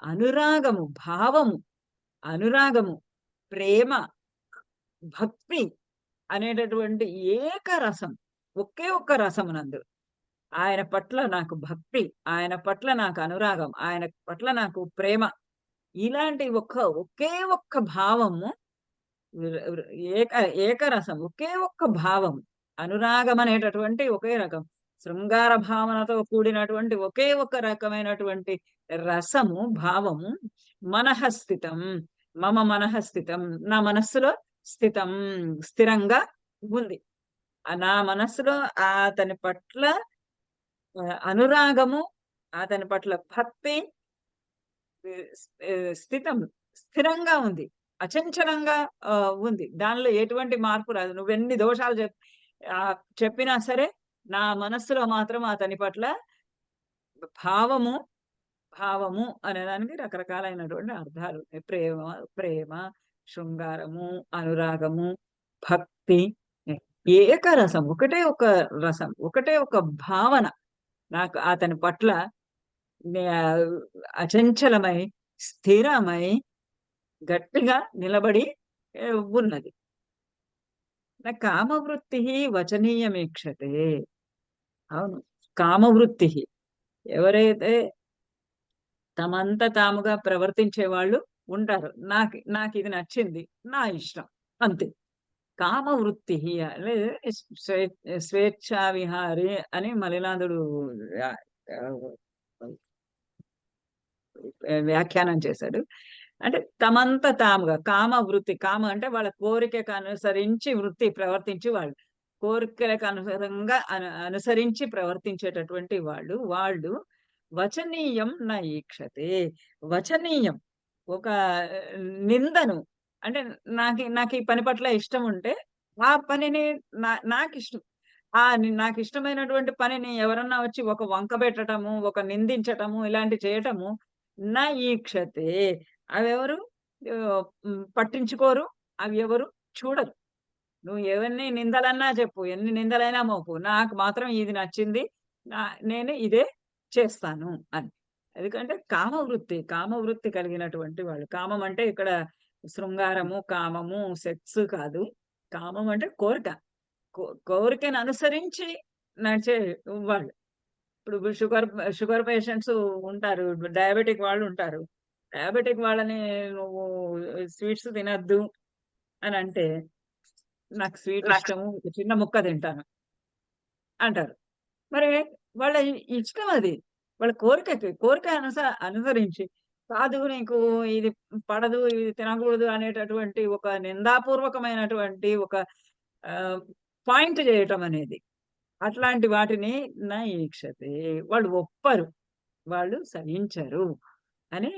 అనురాగము, భావము, అనురాగము, ప్రేమ, భక్తి అనేటటువంటి ఏకరసం, ఒకే ఒక్క రసమునందు ఆయన పట్ల నాకు భక్తి, ఆయన పట్ల నాకు అనురాగం, ఆయన పట్ల నాకు ప్రేమ, ఇలాంటి ఒకే ఒక్క భావము, ఏకరసం, ఒకే ఒక్క భావం, అనురాగం అనేటటువంటి ఒకే రకం, శృంగార భావనతో కూడినటువంటి ఒకే ఒక రకమైనటువంటి రసము, భావము, మనఃస్థితం, మమ మనఃస్థితం, నా మనస్సులో స్థితం, స్థిరంగా ఉంది. నా మనస్సులో అతని పట్ల అనురాగము, అతని పట్ల భక్తి స్థిరంగా ఉంది, అచంచలంగా ఉంది. దానిలో ఎటువంటి మార్పు రాదు. నువ్వెన్ని దోషాలు చెప్పినా సరే నా మనస్సులో మాత్రం అతని పట్ల భావము అనేదానికి రకరకాలైనటువంటి అర్థాలు. ప్రేమ, శృంగారము, అనురాగము, భక్తి, ఏకరసం, ఒకటే ఒక రసం, ఒకటే ఒక భావన నాకు అతని పట్ల అచంచలమై, స్థిరమై, గట్టిగా నిలబడి ఉన్నది. నా కామవృత్తి వచనీయమీక్షతే. అవును, కామవృత్తి, ఎవరైతే తమంతా తాముగా ప్రవర్తించే వాళ్ళు ఉంటారు, నాకు ఇది నచ్చింది, నా ఇష్టం, అంతే. కామవృత్తి స్వేచ్ఛా విహారి అని మలినాథుడు వ్యాఖ్యానం చేశాడు. అంటే తమంతా తాముగా కామవృత్తి, కామ అంటే వాళ్ళ కోరికకు అనుసరించి వృత్తి ప్రవర్తించి వాళ్ళు, కోరికలకు అనుసరించి ప్రవర్తించేటటువంటి వాళ్ళు వచనీయం నా ఈక్షతే. వచనీయం ఒక నిందను, అంటే నాకు ఈ పని పట్ల ఇష్టం ఉంటే ఆ పనిని నాకు ఇష్టం, నాకు ఇష్టమైనటువంటి పనిని ఎవరన్నా వచ్చి ఒక వంక పెట్టటము, ఒక నిందించటము, ఇలాంటి చేయటము నా ఈక్షతే. అవెవరు పట్టించుకోరు, అవి ఎవరు చూడరు. నువ్వు ఎవరిని నిందలన్నా చెప్పు, ఎన్ని నిందలైనా మోపు, నాకు మాత్రం ఇది నచ్చింది, నేను ఇదే చేస్తాను అని. ఎందుకంటే కామవృత్తి కలిగినటువంటి వాళ్ళు. కామం అంటే ఇక్కడ శృంగారము, కామము, సెక్స్ కాదు. కామం అంటే కోరిక. కోరికను అనుసరించి నడిచే వాళ్ళు. ఇప్పుడు షుగర్ పేషెంట్స్ ఉంటారు. డయాబెటిక్ వాళ్ళు ఉంటారు. డయాబెటిక్ వాళ్ళని నువ్వు స్వీట్స్ తినొద్దు అని అంటే, నాకు స్వీట్ ఇష్టము. ఒక చిన్న ముక్క తింటాను అంటారు. మరి వాళ్ళ ఇష్టం అది. వాళ్ళ కోరిక అనుసరించి కాదు నీకు ఇది పడదు, ఇది తినకూడదు అనేటటువంటి ఒక నిందాపూర్వకమైనటువంటి ఒక ఆహ్, పాయింట్ చేయటం అనేది. అట్లాంటి వాటిని నా ఈక్షతే. వాళ్ళు ఒప్పరు. వాళ్ళు సహించరు అని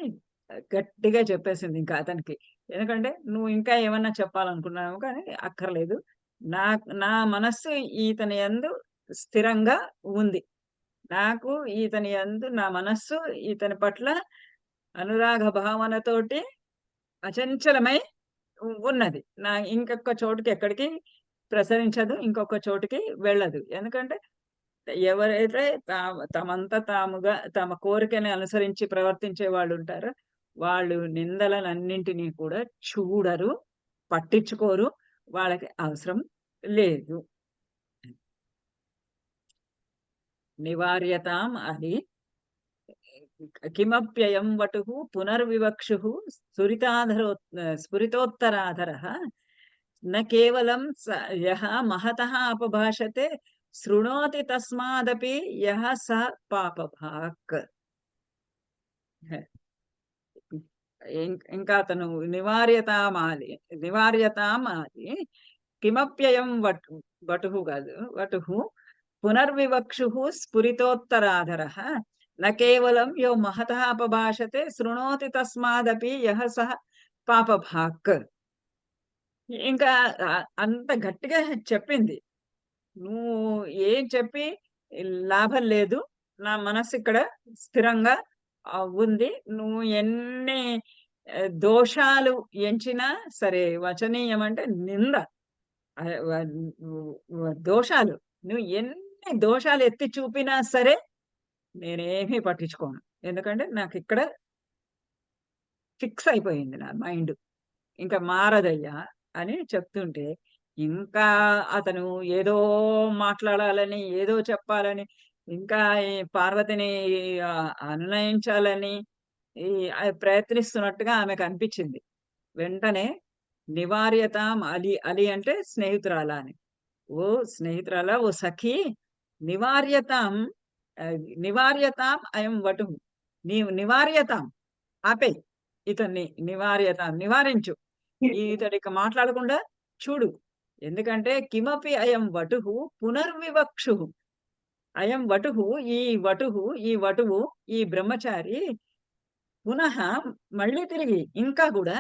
గట్టిగా చెప్పేసింది ఇంకా అతనికి. ఎందుకంటే నువ్వు ఇంకా ఏమన్నా చెప్పాలనుకున్నావేమో కానీ అక్కర్లేదు. నా నా మనస్సు ఇతని యందు స్థిరంగా ఉంది. నాకు ఇతని యందు నా మనస్సు ఇతని పట్ల అనురాగ భావనతోటి అచంచలమై ఉన్నది. ఇంకొక చోటుకి ఎక్కడికి ప్రసరించదు. ఇంకొక చోటికి వెళ్ళదు. ఎందుకంటే ఎవరైతే తమంతా తాముగా తమ కోరికని అనుసరించి ప్రవర్తించే వాళ్ళుంటారో, వాళ్ళు నిందలనన్నింటినీ కూడా చూడరు, పట్టించుకోరు. వాళ్ళకి అవసరం లేదు. నివార్యతాం అది కిమప్యయం వటుః పునర్వివక్షుః స్ఫురితోత్తరాధరః న కేవలం యః మహతః అపభాషతే శృణోతి తస్మాదపి యః సః పాపభాక్. ఇంకా అతను నివార్యతాం ఆది కిమప్యయం వటుః కాదు వటుః పునర్వివక్షుః స్ఫురితోత్తరాధరః న కేవలం యో మహతః అపభాషతే శృణోతి తస్మాదపి యః సః పాపభాక్. ఇంకా అంత గట్టిగా చెప్పింది. నువ్వు ఏం చెప్పి లాభం లేదు. నా మనస్సు ఇక్కడ స్థిరంగా ఉంది. నువ్వు ఎన్ని దోషాలు ఎంచినా సరే, వచనీయం అంటే నింద. దోషాలు నువ్వు ఎన్ని దోషాలు ఎత్తి చూపినా సరే నేనేమీ పట్టించుకోను. ఎందుకంటే నాకిక్కడ ఫిక్స్ అయిపోయింది నా మైండ్. ఇంకా మారదయ్యా అని చెప్తుంటే, ఇంకా అతను ఏదో మాట్లాడాలని, ఏదో చెప్పాలని, ఇంకా ఈ పార్వతిని అనునయించాలని ప్రయత్నిస్తున్నట్టుగా ఆమెకనిపించింది. వెంటనే నివార్యతాం అలి అంటే స్నేహితురాలా అని. ఓ స్నేహితురాలా, ఓ సఖీ నివార్యతాం నివార్యతాం అయం వటుః. నీవు నివార్యతాం ఆపేయ్. ఇతన్ని నివారించు. ఇతడిక మాట్లాడకుండా చూడు. ఎందుకంటే కిమపి అయం వటుః పునర్వివక్షుః. అయం వటుః ఈ వటువు ఈ బ్రహ్మచారి పునః మళ్ళీ తిరిగి ఇంకా కూడా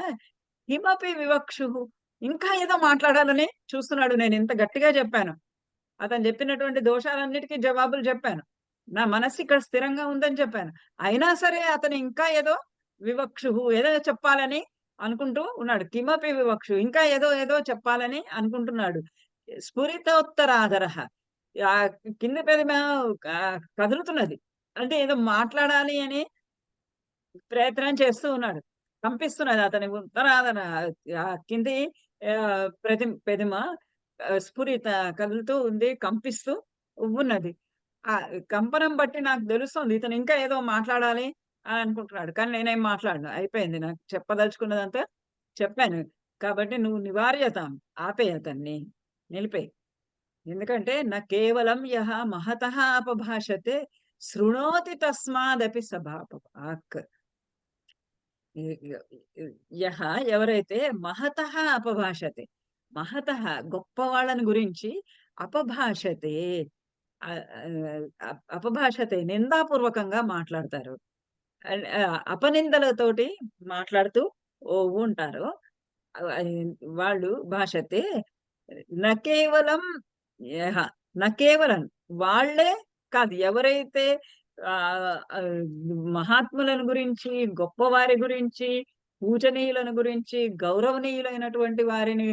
కిమపి వివక్షుః ఇంకా ఏదో మాట్లాడాలని చూస్తున్నాడు. నేను ఇంత గట్టిగా చెప్పాను. అతను చెప్పినటువంటి దోషాలన్నిటికీ జవాబులు చెప్పాను. నా మనస్సు ఇక్కడ స్థిరంగా ఉందని చెప్పాను. అయినా సరే అతను ఇంకా ఏదో వివక్షుః ఏదో చెప్పాలని అనుకుంటూ ఉన్నాడు. కిమపి వివక్షు ఇంకా ఏదో చెప్పాలని అనుకుంటున్నాడు. స్ఫురితోత్తరాధరః కింది పెదవి కదులుతున్నది. అంటే ఏదో మాట్లాడాలి అని ప్రయత్నం చేస్తూ ఉన్నాడు. కంపిస్తున్నది అతని ఉత్తరాధర కింది పెదిమ స్ఫురిత కదులుతూ ఉంది, కంపిస్తూ ఉన్నది. ఆ కంపనం బట్టి నాకు తెలుస్తుంది ఇతను ఇంకా ఏదో మాట్లాడాలి అని అనుకుంటున్నాడు. కానీ నేనేం మాట్లాడను. అయిపోయింది. నాకు చెప్పదలుచుకున్నదంతా చెప్పాను. కాబట్టి నువ్వు నివార్యతాం ఆపేయి, అతన్ని నిలిపేయి. ఎందుకంటే నా కేవలం యః మహతః అపభాషతే శృణోతి తస్మాదపి స పాపభాక్. యః ఎవరైతే మహతః అపభాషతే, మహతః గొప్ప వాళ్ళని గురించి అపభాషతే అపభాషతే నిందాపూర్వకంగా మాట్లాడతారు. అపనిందలతోటి మాట్లాడుతూ ఉంటారు. వాళ్ళు భాషతే నకేవలం నకేవలం వాళ్ళే కాదు, ఎవరైతే మహాత్ములను గురించి, గొప్పవారి గురించి, పూజనీయులను గురించి, గౌరవనీయులైనటువంటి వారిని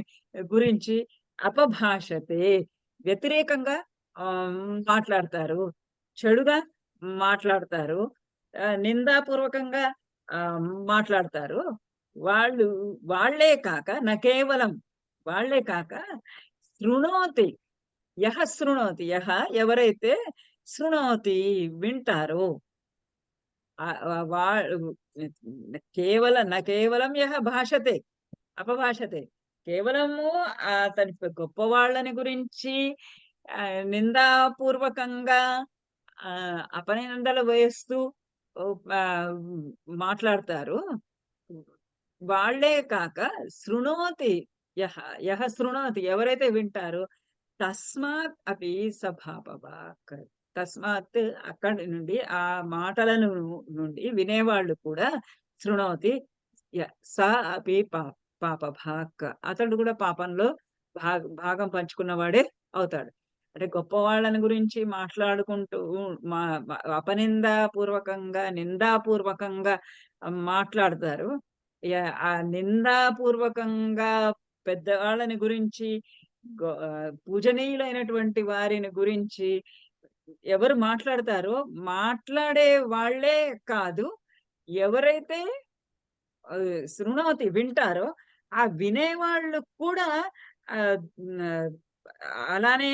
గురించి అపభాషతే వ్యతిరేకంగా మాట్లాడతారు, చెడుగా మాట్లాడతారు. నిందాపూర్వకంగా మాట్లాడతారు. వాళ్ళు వాళ్ళే కాక కేవలం వాళ్ళే కాక శృణోతి శృణోతి ఎవరైతే శృణోతి వింటారో ఆహ్, ఆహ్, వా కేవలం భాషతే అపభాషతే. కేవలము అతని గొప్పవాళ్ళని గురించి నిందాపూర్వకంగా అపనిందలు వేస్తూ మాట్లాడతారు. వాళ్ళే కాక శృణోతి శృణోతి ఎవరైతే వింటారో తస్మాత్ అపి సభాపవాక్. తస్మాత్ అక్కడి నుండి ఆ మాటలను నుండి వినేవాళ్ళు కూడా శృణోతి స అపి పాపభాక్. అతడు కూడా పాపంలో భాగం పంచుకున్నవాడే అవుతాడు. అంటే గొప్ప వాళ్ళని గురించి మాట్లాడుకుంటూ అపనిందాపూర్వకంగా, నిందాపూర్వకంగా మాట్లాడతారు. ఆ నిందాపూర్వకంగా పెద్దవాళ్ళని గురించి పూజనీయులైనటువంటి వారిని గురించి ఎవరు మాట్లాడతారో మాట్లాడే వాళ్ళే కాదు, ఎవరైతే శృణోతి వింటారో ఆ వినేవాళ్ళు కూడా అలానే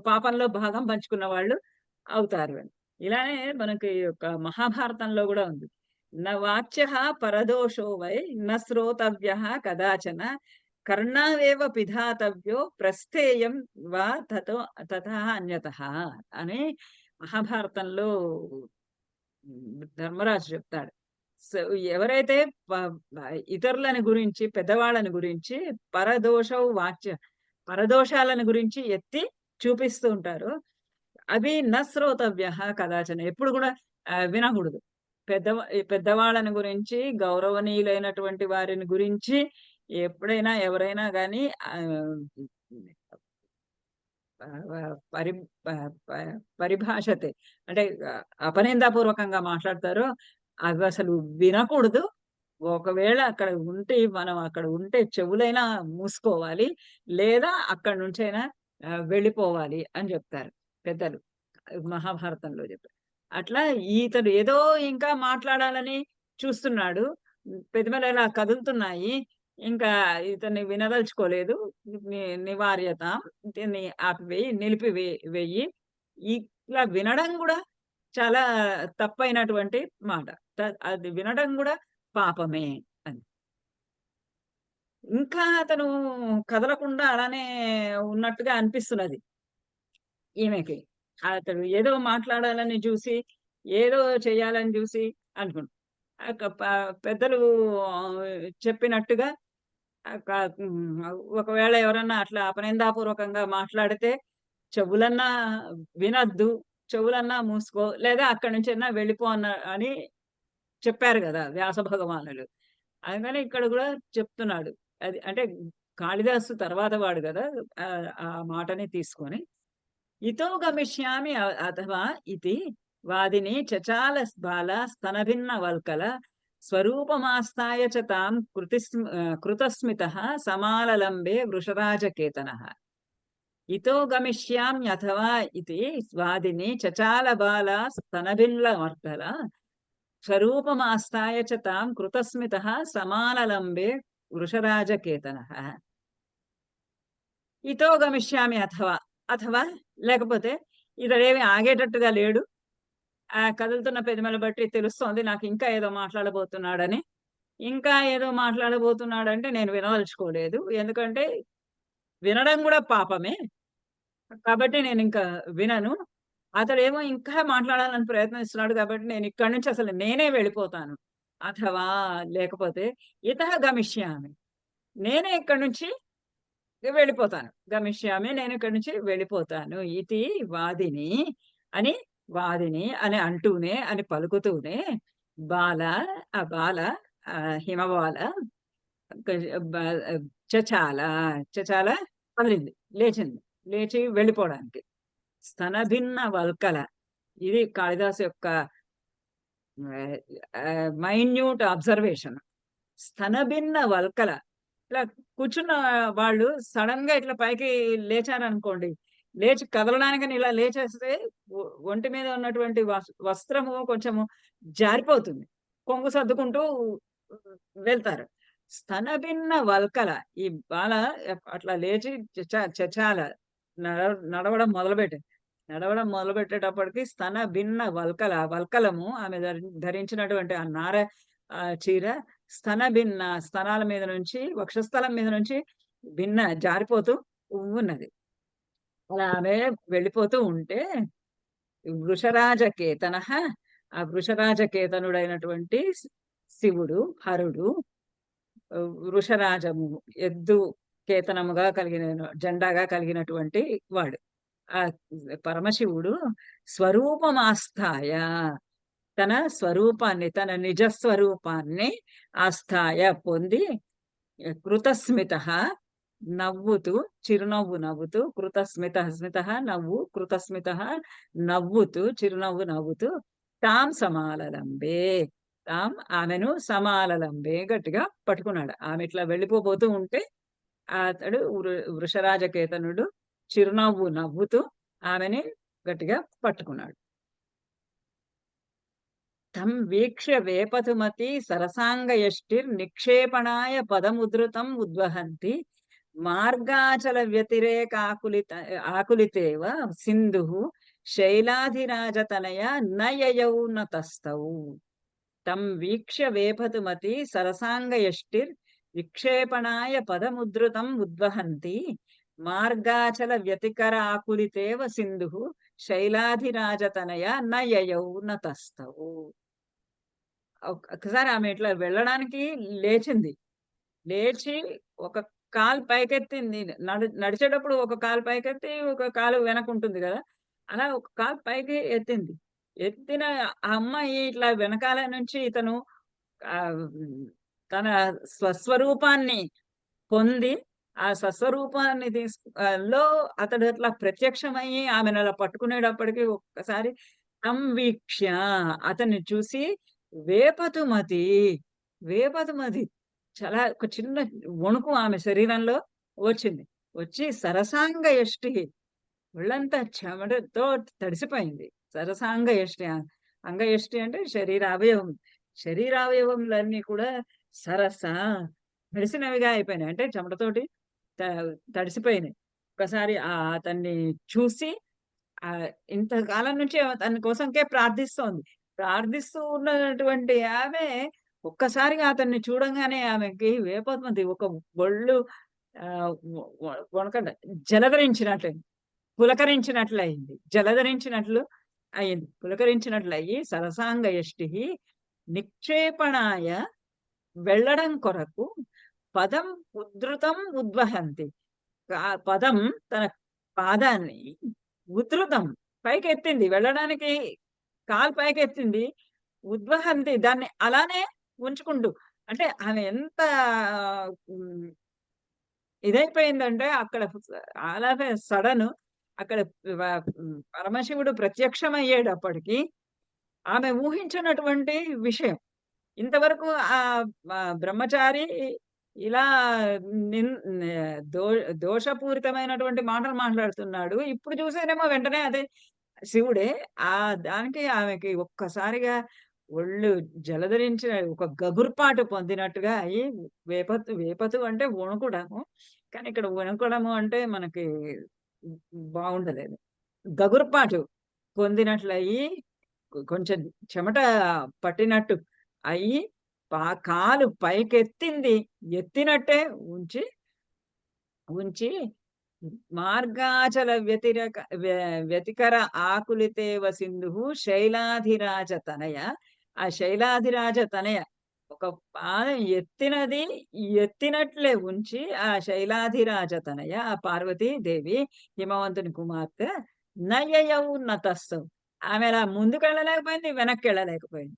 పాపంలో భాగం పంచుకున్న వాళ్ళు అవుతారు అని. ఇలానే మనకి ఒక మహాభారతంలో కూడా ఉంది. వాచ్య పరదోషో వై శ్రోతవ్య కదాచన కర్ణావేవ పిధాతవ్యో ప్రస్థేయం వా తథా అన్యతః అని మహాభారతంలో ధర్మరాజు చెప్తాడు. సో ఎవరైతే ఇతరులని గురించి పెద్దవాళ్ళని గురించి పరదోషాలను గురించి ఎత్తి చూపిస్తూ ఉంటారు, అవి శ్రోతవ్య కదాచన ఎప్పుడు కూడా వినకూడదు. పెద్దవాళ్ళని గురించి, గౌరవనీయులైనటువంటి వారిని గురించి ఎప్పుడైనా ఎవరైనా గాని పరిభాషతే అంటే అపనిందాపూర్వకంగా మాట్లాడతారో అవి అసలు వినకూడదు. ఒకవేళ మనం అక్కడ ఉంటే చెవులైనా మూసుకోవాలి, లేదా అక్కడి నుంచైనా వెళ్ళిపోవాలి అని చెప్తారు పెద్దలు. మహాభారతంలో చెప్పారు. అట్లా ఇతడు ఏదో ఇంకా మాట్లాడాలని చూస్తున్నాడు. పెదవులు ఇలా కదులుతున్నాయి. ఇంకా ఇతన్ని వినదలుచుకోలేదు. నివార్యత దీన్ని నిలిపివేయి. ఇట్లా వినడం కూడా చాలా తప్పైనటువంటి మాట. అది వినడం కూడా పాపమే అని. ఇంకా అతను కదలకుండా అలానే ఉన్నట్టుగా అనిపిస్తున్నది ఈమెకి. అతడు ఏదో మాట్లాడాలని చూసి, ఏదో చేయాలని చూసి పెద్దలు చెప్పినట్టుగా ఒకవేళ ఎవరన్నా అట్లా అపనిందాపూర్వకంగా మాట్లాడితే చెవులన్నా వినొద్దు, చెవులన్నా మూసుకో, లేదా అక్కడి నుంచైనా వెళ్ళిపో అని చెప్పారు కదా వ్యాస భగవానులు. అందుకని ఇక్కడ కూడా చెప్తున్నాడు. అది అంటే కాళిదాసు తర్వాత వాడు కదా ఆ మాటని తీసుకొని ఇతో గమిష్యామి అథవా ఇతి వాదిని చచాల బాల స్తనభిన్న వల్కల స్వరూపమాస్తాయ చ తాం కృతస్మితః సమాలలంబే వృషరాజకేతనః. ఇతో గమిష్యామ్యథవా ఇతి వాదిని చచాల బాల స్తనభిన్న వల్కల స్వరూపమాస్తాయ చ తాం కృతస్మితః సమాలలంబే వృషరాజకేతనః. ఇతో గమిష్యామి అథవా లేకపోతే ఇతడేమి ఆగేటట్టుగా లేడు. కదులుతున్న పెదమల బట్టి తెలుస్తోంది నాకు ఇంకా ఏదో మాట్లాడబోతున్నాడని. ఇంకా ఏదో మాట్లాడబోతున్నాడంటే నేను వినదలుచుకోలేదు. ఎందుకంటే వినడం కూడా పాపమే. కాబట్టి నేను ఇంకా వినను. అతడేమో ఇంకా మాట్లాడాలని ప్రయత్నిస్తున్నాడు కాబట్టి నేను ఇక్కడి నుంచి అసలు నేనే వెళ్ళిపోతాను. అథవా లేకపోతే ఇతః గమిష్యామి, నేనే ఇక్కడి నుంచి వెళ్ళిపోతాను. గమిష్యామి నేను ఇక్కడి నుంచి వెళ్ళిపోతాను. ఇది వాదిని అని అంటూనే అని పలుకుతూనే బాల హిమబాల చచాల కదిలింది, లేచి వెళ్ళిపోవడానికి. స్తనభిన్న వల్కల, ఇది కాళిదాసు యొక్క మైన్యూట్ అబ్జర్వేషన్. స్తనభిన్న వల్కల, ఇట్లా కూర్చున్న వాళ్ళు సడన్ గా ఇట్లా పైకి లేచారనుకోండి, లేచి కదలడానికని ఇలా లేచేస్తే ఒంటి మీద ఉన్నటువంటి వస్త్రము కొంచెము జారిపోతుంది. కొంగు సర్దుకుంటూ వెళ్తారు. స్తనభిన్న వల్కల ఈ బాల అట్లా లేచి చచాల నడవడం మొదలుపెట్టింది. నడవడం మొదలుపెట్టేటప్పటికి స్తన భిన్న వల్కలము ఆమె ధరించినటువంటి ఆ నార చీర స్తనాల మీద నుంచి వక్షస్థలం మీద నుంచి భిన్న జారిపోతూ ఉన్నది. అలా ఆమె వెళ్ళిపోతూ ఉంటే వృషరాజకేతన ఆ వృషరాజకేతనుడైనటువంటి శివుడు హరుడు వృషరాజము ఎద్దు కేతనముగా కలిగిన జెండాగా కలిగినటువంటి వాడు. ఆ పరమశివుడు స్వరూపమాస్థాయ తన స్వరూపాన్ని తన నిజ స్వరూపాన్ని ఆస్థాయ పొంది కృతస్మిత నవ్వుతూ చిరునవ్వు నవ్వుతూ స్మిత నవ్వు కృతస్మిత నవ్వుతూ చిరునవ్వు నవ్వుతూ తాం సమాలలంబే ఆమెను సమాలలంబే గట్టిగా పట్టుకున్నాడు. ఆమె ఇట్లా వెళ్ళిపోతూ ఉంటే అతడు వృషరాజకేతనుడు చిరునవ్వు నవ్వుతూ ఆమెని గట్టిగా పట్టుకున్నాడు. తం వీక్ష్య వేపతుమతి సరసాంగయష్టిర్ నిక్షేపణాయ పదముద్రుతం ఉద్వహంతి మార్గాచల ఆకులితేవ సింధు శైలాధిరాజతనయ నయయౌ నతస్థౌ. తం వీక్ష్య వేపతుమతి సరసాంగయష్టిర్ విక్షేపణాయ పదముద్రుతం ఉద్వహంతి మార్గాచల ఆకులితేవ సింధు శైలాధిరాజతనయ నయయౌ నతస్థౌ. ఒకసారి ఆమె ఇట్లా వెళ్ళడానికి లేచింది. లేచి ఒక కాలు పైకెత్తింది. నడిచేటప్పుడు ఒక కాలు పైకెత్తి ఒక కాలు వెనకుంటుంది కదా, అలా ఒక కాలు పైకి ఎత్తింది. ఎత్తిన ఆ అమ్మాయి ఇట్లా వెనకాల నుంచి ఇతను తన స్వస్వరూపాన్ని పొంది ఆ స్వస్వరూపాన్ని లో అతడు అట్లా ప్రత్యక్షమయ్యి ఆమెను అలా పట్టుకునేటప్పటికి ఒక్కసారి సంవీక్ష అతన్ని చూసి వేపతుమతి చాలా ఒక చిన్న వణుకు ఆమె శరీరంలో వచ్చింది. వచ్చి సరసాంగ యష్టి ఒళ్ళంతా చెమటతో తడిసిపోయింది. సరసాంగ యష్టి అంగయష్టి అంటే శరీరావయవములన్నీ కూడా సరస మెరిసినవిగా అయిపోయినాయి. అంటే చెమటతోటి తడిసిపోయినాయి. ఒకసారి అతన్ని చూసి ఇంతకాలం నుంచి తన కోసంకే ప్రార్థిస్తూ ఉన్నటువంటి ఆమె ఒక్కసారిగా అతన్ని చూడంగానే ఆమెకి వేపతుమతి ఒక ఒళ్ళు వణకండ జలధరించినట్లయింది. పులకరించినట్లయి సరసాంగయష్టి నిక్షేపణాయ వెళ్ళడం కొరకు పదం ఉద్ధృతం ఉద్వహంతి. పదం తన పాదాన్ని ఉద్ధృతం పైకెత్తింది. వెళ్ళడానికి కాలు పైకెత్తింది. ఉద్వహంతి దాన్ని అలానే ఉంచుకుంటూ, అంటే ఆమె ఎంత ఇదైపోయిందంటే అక్కడ అలాగే సడన్ అక్కడ పరమశివుడు ప్రత్యక్షమయ్యేటప్పటికి ఆమె ఊహించినటువంటి విషయం. ఇంతవరకు ఆ బ్రహ్మచారి ఇలా దోషపూరితమైనటువంటి మాటలు మాట్లాడుతున్నాడు. ఇప్పుడు చూసేనేమో వెంటనే అదే శివుడే. దానికి ఆమెకి ఒక్కసారిగా ఒళ్ళు జలధరించిన ఒక గగుర్పాటు పొందినట్టుగా అయ్యి వేపతు అంటే వణుకుడము. కానీ ఇక్కడ వణుకడము అంటే మనకి బాగుండలేదు. గగుర్పాటు పొందినట్లయి కొంచెం చెమట పట్టినట్టు అయ్యి కాలు పైకెత్తింది. ఎత్తినట్టే ఉంచి మార్గాచల వ్యతికర ఆకులితేవ సింధు శైలాధిరాజ తనయ. ఆ శైలాధిరాజ తనయ ఒక పాదం ఎత్తినట్లే ఉంచి ఆ శైలాధిరాజ తనయ ఆ పార్వతీదేవి హిమవంతుని కుమార్తె నయయౌ నతస్థౌ. ఆమె అలా ముందుకు వెళ్ళలేకపోయింది, వెనక్కి వెళ్ళలేకపోయింది.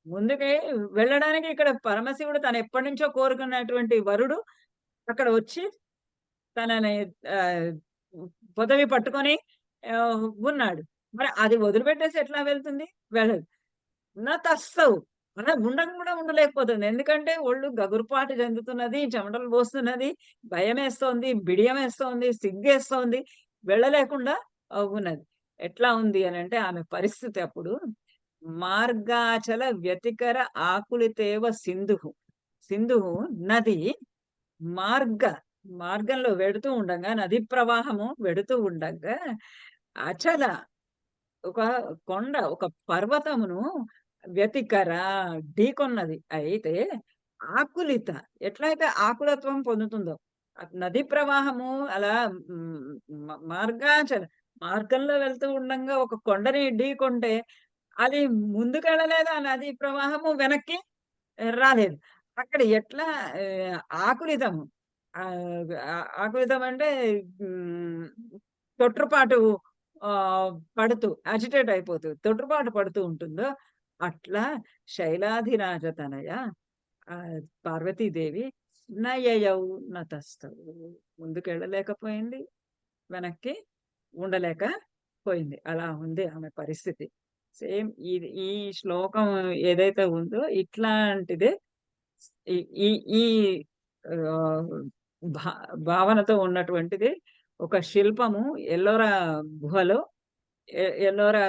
ముందుకి వెళ్ళడానికి ఇక్కడ పరమశివుడు తను ఎప్పటి నుంచో కోరుకున్నటువంటి వరుడు అక్కడ వచ్చి తనని పొదవి పట్టుకొని ఉన్నాడు. మరి అది వదిలిపెట్టేసి ఎట్లా వెళ్తుంది? వెళ్ళదు. నా తస్తవు అలా కూడా ఉండలేకపోతుంది. ఎందుకంటే ఒళ్ళు గగురుపాటు చెందుతున్నది, చెమటలు పోస్తున్నది, భయం వేస్తోంది, బిడియం వేస్తోంది, సిగ్గేస్తోంది. వెళ్ళలేకుండా ఉన్నది. ఎట్లా ఉంది అనంటే ఆమె పరిస్థితి అప్పుడు మార్గాచల వ్యతికర ఆకులితేవ సింధుః. సింధుః నది మార్గ మార్గంలో వెడుతూ ఉండంగా, నదీ ప్రవాహము వెడుతూ ఉండంగా అచల ఒక కొండ, ఒక పర్వతమును వ్యతికర ఢీకొన్నది. అయితే ఆకులిత ఎట్లయితే ఆకులత్వం పొందుతుందో, నదీ ప్రవాహము అలా మార్గంలో వెళ్తూ ఉండంగా ఒక కొండని ఢీకొంటే అది ముందుకెళ్ళలేదు. ఆ నదీ ప్రవాహము వెనక్కి రాలేదు. అక్కడ ఎట్లా ఆకులితము. ఆకులితం అంటే హ్మ్, తొట్రుపాటు పడుతూ అజిటేట్ అయిపోతూ తొట్రుపాటు పడుతూ ఉంటుందో, అట్లా శైలాధిరాజ తనయ పార్వతీదేవి నయయౌ నతస్థౌ ముందుకెళ్ళలేకపోయింది, వెనక్కి ఉండలేకపోయింది. అలా ఉంది ఆమె పరిస్థితి. సేమ్ ఇది ఈ శ్లోకం ఏదైతే ఉందో ఇట్లాంటిదే ఈ ఈ ఈ ఆహ్, భా భావనతో ఉన్నటువంటిది ఒక శిల్పము ఎల్లోరా గుహలో ఎల్లోరా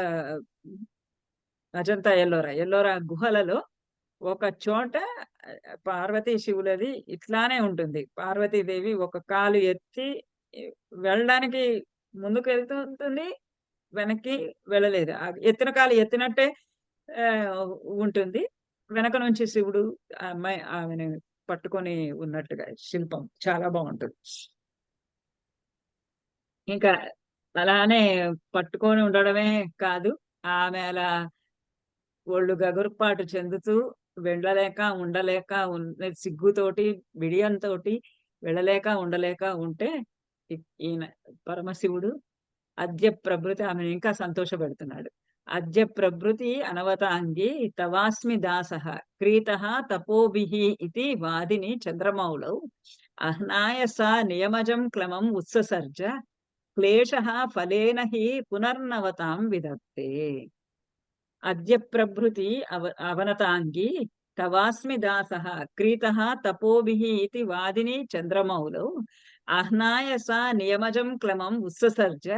అజంతా ఎల్లోరా గుహలలో ఒక చోట పార్వతీ శివులది ఇట్లానే ఉంటుంది. పార్వతీదేవి ఒక కాలు ఎత్తి ఎ వెళ్ళడానికి ముందుకు వెళ్తూ ఉంటుంది. వెనక్కి వెళ్ళలేదు. ఎత్తిన కాలు ఎత్తినట్టే ఉంటుంది. వెనక నుంచి శివుడు ఆ అమ్మాయి ఆమెని పట్టుకొని ఉన్నట్టుగా శిల్పం చాలా బావుంటది. ఇంకా అలానే పట్టుకొని ఉండడమే కాదు, ఆమె అలా ఒళ్ళు గగుర్పాటు చెందుతూ వెళ్ళలేక, ఉండలేక సిగ్గుతోటి, బిడియంతోటి వెళ్ళలేక, ఉండలేక ఉంటే ఈయన పరమశివుడు అద్య ప్రభృతి ఆమెను ఇంకా సంతోషపెడుతున్నాడు. అద్య ప్రభృతి అనవతాంగి తవాస్మి దాసః క్రీతః తపోభిః ఇతి వాదిని చంద్రమౌళౌ అహ్నాయ సా నియమజం క్లమం ఉత్ససర్జ క్లేశః ఫలేన హి పునర్నవతాం విధత్తే. అద్య ప్రభృతి అవనతాంగి తవాస్మి దాసః క్రీతః తపోభిః ఇతి వాదిని చంద్రమౌళౌ ఆహ్నాయ సా నియమజం క్లమం ఉత్ససర్జ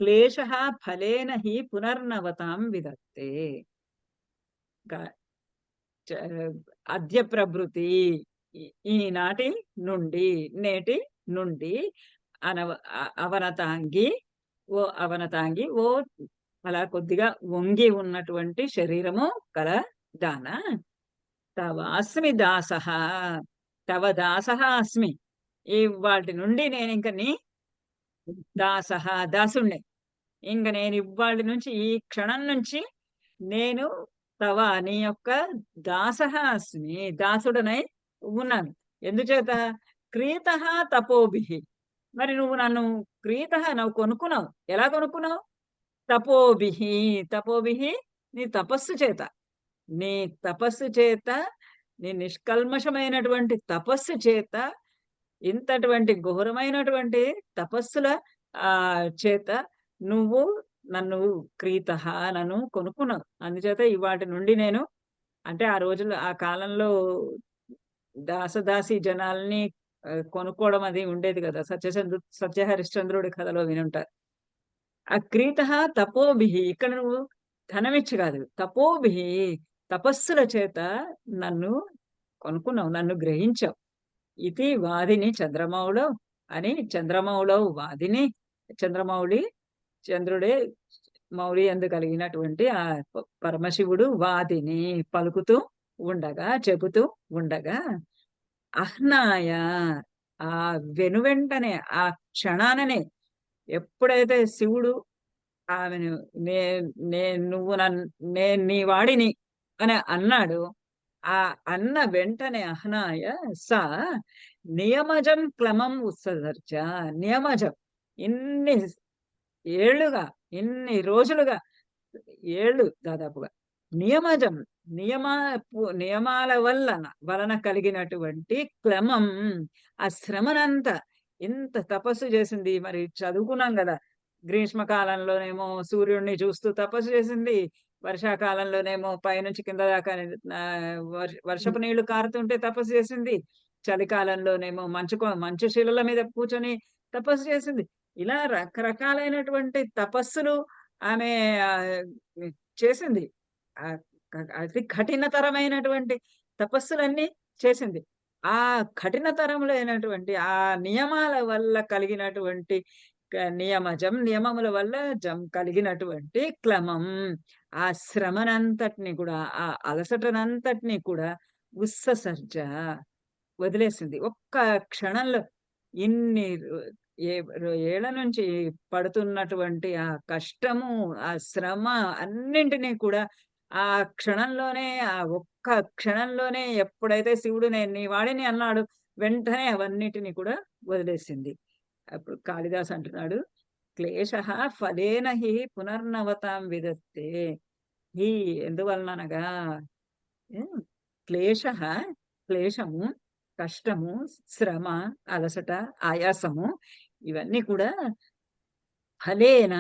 క్లేశః ఫలేన హి పునర్నవతాం విధత్తే. అద్య ప్రభృతి ఈనాటి నుండి, నేటి నుండి అవనతాంగి ఓ అలా కొద్దిగా వంగి ఉన్నటువంటి శరీరము కల దాన తవాస్మి దాసః తవ దాసః అస్మి. ఇవాటి నుండి నేను ఇంక నీ దాసః దాసుణ్ణి. ఇంక నేను ఇవాళ నుంచి ఈ క్షణం నుంచి నేను నీ యొక్క దాసః అస్మి దాసుడనై ఉన్నాను. ఎందుచేత క్రీతః తపోభిః. మరి నువ్వు నన్ను నువ్వు కొనుక్కున్నావు. ఎలా కొనుక్కున్నావు? తపోభిః నీ తపస్సు చేత. నీ తపస్సు చేత, నీ నిష్కల్మషమైనటువంటి తపస్సు చేత, ఇంతటువంటి ఘోరమైనటువంటి తపస్సుల చేత నువ్వు నన్ను నన్ను కొనుక్కున్నావు. అందుచేత ఇవాటి నుండి నేను అంటే ఆ రోజుల్లో ఆ కాలంలో దాసదాసి జనాల్ని కొనుక్కోవడం అది ఉండేది కదా. సత్యహరిశ్చంద్రుడి కథలో వినుంటారు. ఆ క్రీతః తపోభిః ఇక్కడ నువ్వు ధనమిచ్చి కాదు, తపోభిః తపస్సుల చేత నన్ను కొనుక్కున్నావు, నన్ను గ్రహించావు. ఇది వాదిని చంద్రమౌళౌ అని చంద్రమౌళౌ వాదిని చంద్రమౌళి చంద్రుడే మౌళి యందు కలిగినటువంటి ఆ పరమశివుడు వాదిని పలుకుతూ ఉండగా, చెబుతూ ఉండగా అహ్నాయ ఆ వెనువెంటనే ఆ క్షణాననే ఎప్పుడైతే శివుడు ఆమెను నేను నీ వాడిని అని అన్నాడు, ఆ అన్న వెంటనే అహ్నాయ సా నియమజం క్లమం ఉత్సర్జ. నియమజం ఇన్ని ఏళ్లుగా, ఇన్ని రోజులుగా, ఏళ్ళు దాదాపుగా నియమజం నియమాల వలన కలిగినటువంటి క్రమం ఆ శ్రమనంతా ఇంత తపస్సు చేసింది. మరి చదువుకున్నాం కదా, గ్రీష్మకాలంలోనేమో సూర్యుడిని చూస్తూ తపస్సు చేసింది, వర్షాకాలంలోనేమో పైనుంచి కింద దాకా వర్షపు నీళ్లు కారుతుంటే తపస్సు చేసింది, చలికాలంలోనేమో మంచు శిలల మీద కూర్చొని తపస్సు చేసింది. ఇలా రకరకాలైనటువంటి తపస్సులు ఆమె చేసింది. అతి కఠినతరమైనటువంటి తపస్సులన్నీ చేసింది. ఆ కఠినతరములైనటువంటి ఆ నియమాల వల్ల కలిగినటువంటి నియమముల వల్ల కలిగినటువంటి క్లమం, ఆ శ్రమనంతటిని కూడా, ఆ అలసటనంతటిని కూడా ఉత్ససర్జ వదిలేసింది. ఒక్క క్షణంలో ఇన్ని ఏళ్ల నుంచి పడుతున్నటువంటి ఆ కష్టము, ఆ శ్రమ అన్నింటినీ కూడా ఆ క్షణంలోనే, ఆ ఒక్క క్షణంలోనే ఎప్పుడైతే శివుడు నేను నీ వాడిని అన్నాడు, వెంటనే అవన్నిటిని కూడా వదిలేసింది. అప్పుడు కాళిదాసు అంటున్నాడు, క్లేశః ఫలేన హి పునర్నవతాం విదత్తే. ఈ ఎందువలననగా క్లేశః క్లేశము, కష్టము, శ్రమ, అలసట, ఆయాసము ఇవన్నీ కూడా ఫలేన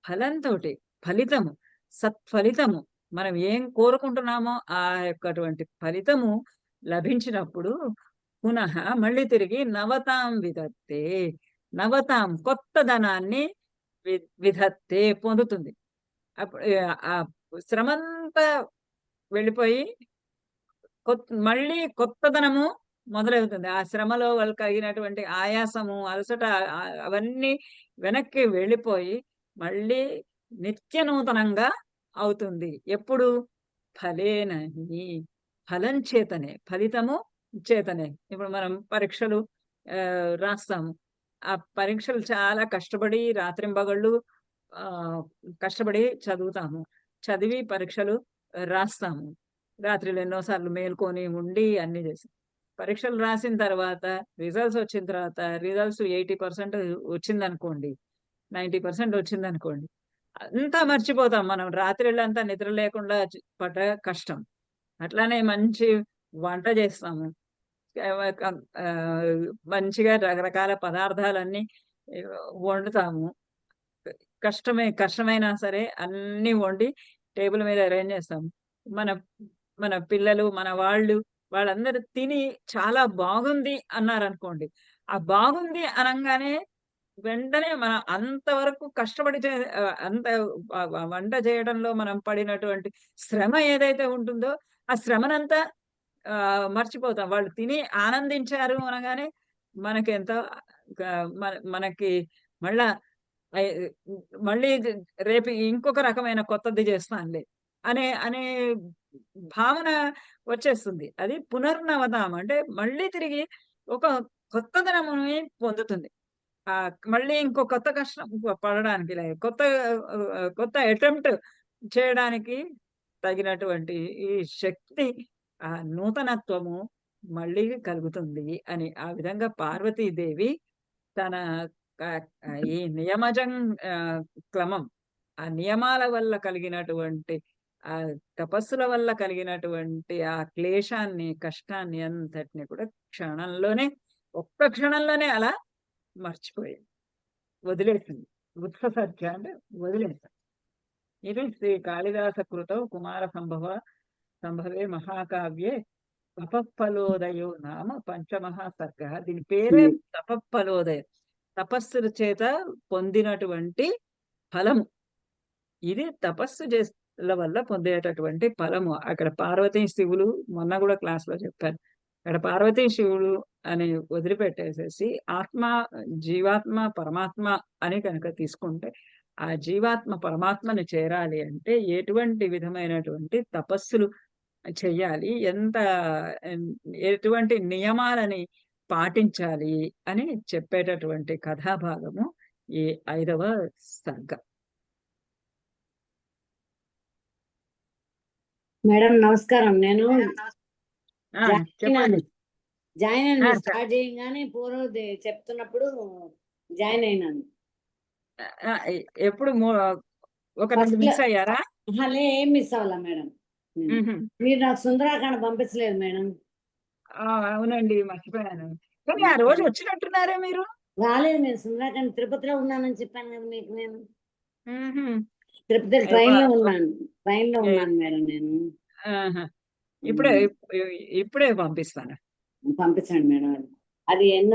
ఫలంతోటి, ఫలితము, సత్ఫలితము, మనం ఏం కోరుకుంటున్నామో ఆ యొక్కటువంటి ఫలితము లభించినప్పుడు పునః మళ్ళీ తిరిగి నవతాం విధత్తే, నవతాం కొత్తదనాన్ని విధత్తే పొందుతుంది. అప్పుడు ఆ శ్రమంతా వెళ్ళిపోయి మళ్ళీ కొత్తదనము మొదలవుతుంది. ఆ శ్రమలో వాళ్ళు కలిగినటువంటి ఆయాసము, అలసట అవన్నీ వెనక్కి వెళ్ళిపోయి మళ్ళీ నిత్య నూతనంగా అవుతుంది. ఎప్పుడు? ఫలేనహి, ఫలం చేతనే, ఫలితము చేతనే. ఇప్పుడు మనం పరీక్షలు రాస్తాము. ఆ పరీక్షలు చాలా కష్టపడి రాత్రింబగళ్ళు కష్టపడి చదువుతాము. చదివి పరీక్షలు రాస్తాము. రాత్రిలో ఎన్నోసార్లు మేల్కొని ఉండి అన్ని చేసి పరీక్షలు రాసిన తర్వాత రిజల్ట్స్ వచ్చిన తర్వాత రిజల్ట్స్ 80% వచ్చిందనుకోండి, 90% వచ్చిందనుకోండి, అంతా మర్చిపోతాం. మనం రాత్రిళ్ళంతా నిద్ర లేకుండా పడ్డ కష్టం. అట్లానే మంచి వంట చేస్తాము. మంచిగా రకరకాల పదార్థాలన్నీ వండుతాము. కష్టమైనా సరే అన్ని వండి టేబుల్ మీద అరేంజ్ చేస్తాము. మన మన పిల్లలు, మన వాళ్ళందరూ తిని చాలా బాగుంది అన్నారనుకోండి, ఆ బాగుంది అనంగానే వెంటనే మనం అంతవరకు కష్టపడి అంత వంట చేయడంలో మనం పడినటువంటి శ్రమ ఏదైతే ఉంటుందో ఆ శ్రమనంతా మర్చిపోతాం. వాళ్ళు తిని ఆనందించారు అనగానే మనకెంతో మనకి మళ్ళా మళ్ళీ రేపు ఇంకొక రకమైన కొత్తది చేస్తానులే అనే అనే భావన వచ్చేస్తుంది. అది పునర్నవతాం అంటే మళ్ళీ తిరిగి ఒక కొత్తదనముని పొందుతుంది. మళ్ళీ ఇంకో కొత్త కష్టం పడడానికి కొత్త అటెంప్ట్ చేయడానికి తగినటువంటి ఈ శక్తి, ఆ నూతనత్వము మళ్ళీ కలుగుతుంది అని ఆ విధంగా పార్వతీదేవి తన ఈ నియమజం క్రమం, ఆ నియమాల వల్ల కలిగినటువంటి ఆ తపస్సుల వల్ల కలిగినటువంటి ఆ క్లేశాన్ని, కష్టాన్ని అంతటిని కూడా ఒక్క క్షణంలోనే అలా మర్చిపోయింది, వదిలేసింది. ఉత్ససర్జ అంటే వదిలేసింది. ఇది శ్రీ కాళిదాస కృతౌ కుమార సంభవే మహాకావ్యే తపఃఫలోదయో నామ పంచమహాసర్గ. దీని పేరే తపఃఫలోదయం, తపస్సుల చేత పొందినటువంటి ఫలము. ఇది తపస్సు వల్ల పొందేటటువంటి ఫలము. అక్కడ పార్వతీ శివులు మొన్న కూడా క్లాస్ లో చెప్పారు. అక్కడ పార్వతీ శివుడు అని వదిలిపెట్టేసేసి జీవాత్మ పరమాత్మ అని కనుక తీసుకుంటే, ఆ జీవాత్మ పరమాత్మని చేరాలి అంటే ఎటువంటి విధమైనటువంటి తపస్సులు చెయ్యాలి, ఎటువంటి నియమాలని పాటించాలి అని చెప్పేటటువంటి కథాభాగము ఈ 5వ సర్గ. మేడం నమస్కారం. నేను చెప్పండి. జాయిన్ అయినా స్టార్ట్ చేయగానే చెప్తున్నప్పుడు జాయిన్ అయినాను. ఎప్పుడు ఒక మిస్ అయ్యారా? ఏం మిస్ అవ్వాలా మేడం? మీరు నాకు సుందరాకాండ పంపించలేదు మేడం. అవునండి, మర్చిపోయాను. కానీ ఆ రోజు వచ్చినట్టున్నారే మీరు? రాలేదు. నేను సుందరాకాండ తిరుపతిలో ఉన్నానని చెప్పాను కదా మీకు. నేను తిరుపతి ట్రైన్ లో ఉన్నాను మేడం. నేను ఇప్పుడే పంపిస్తాను. పంపించండి మేడం. అది ఎన్నో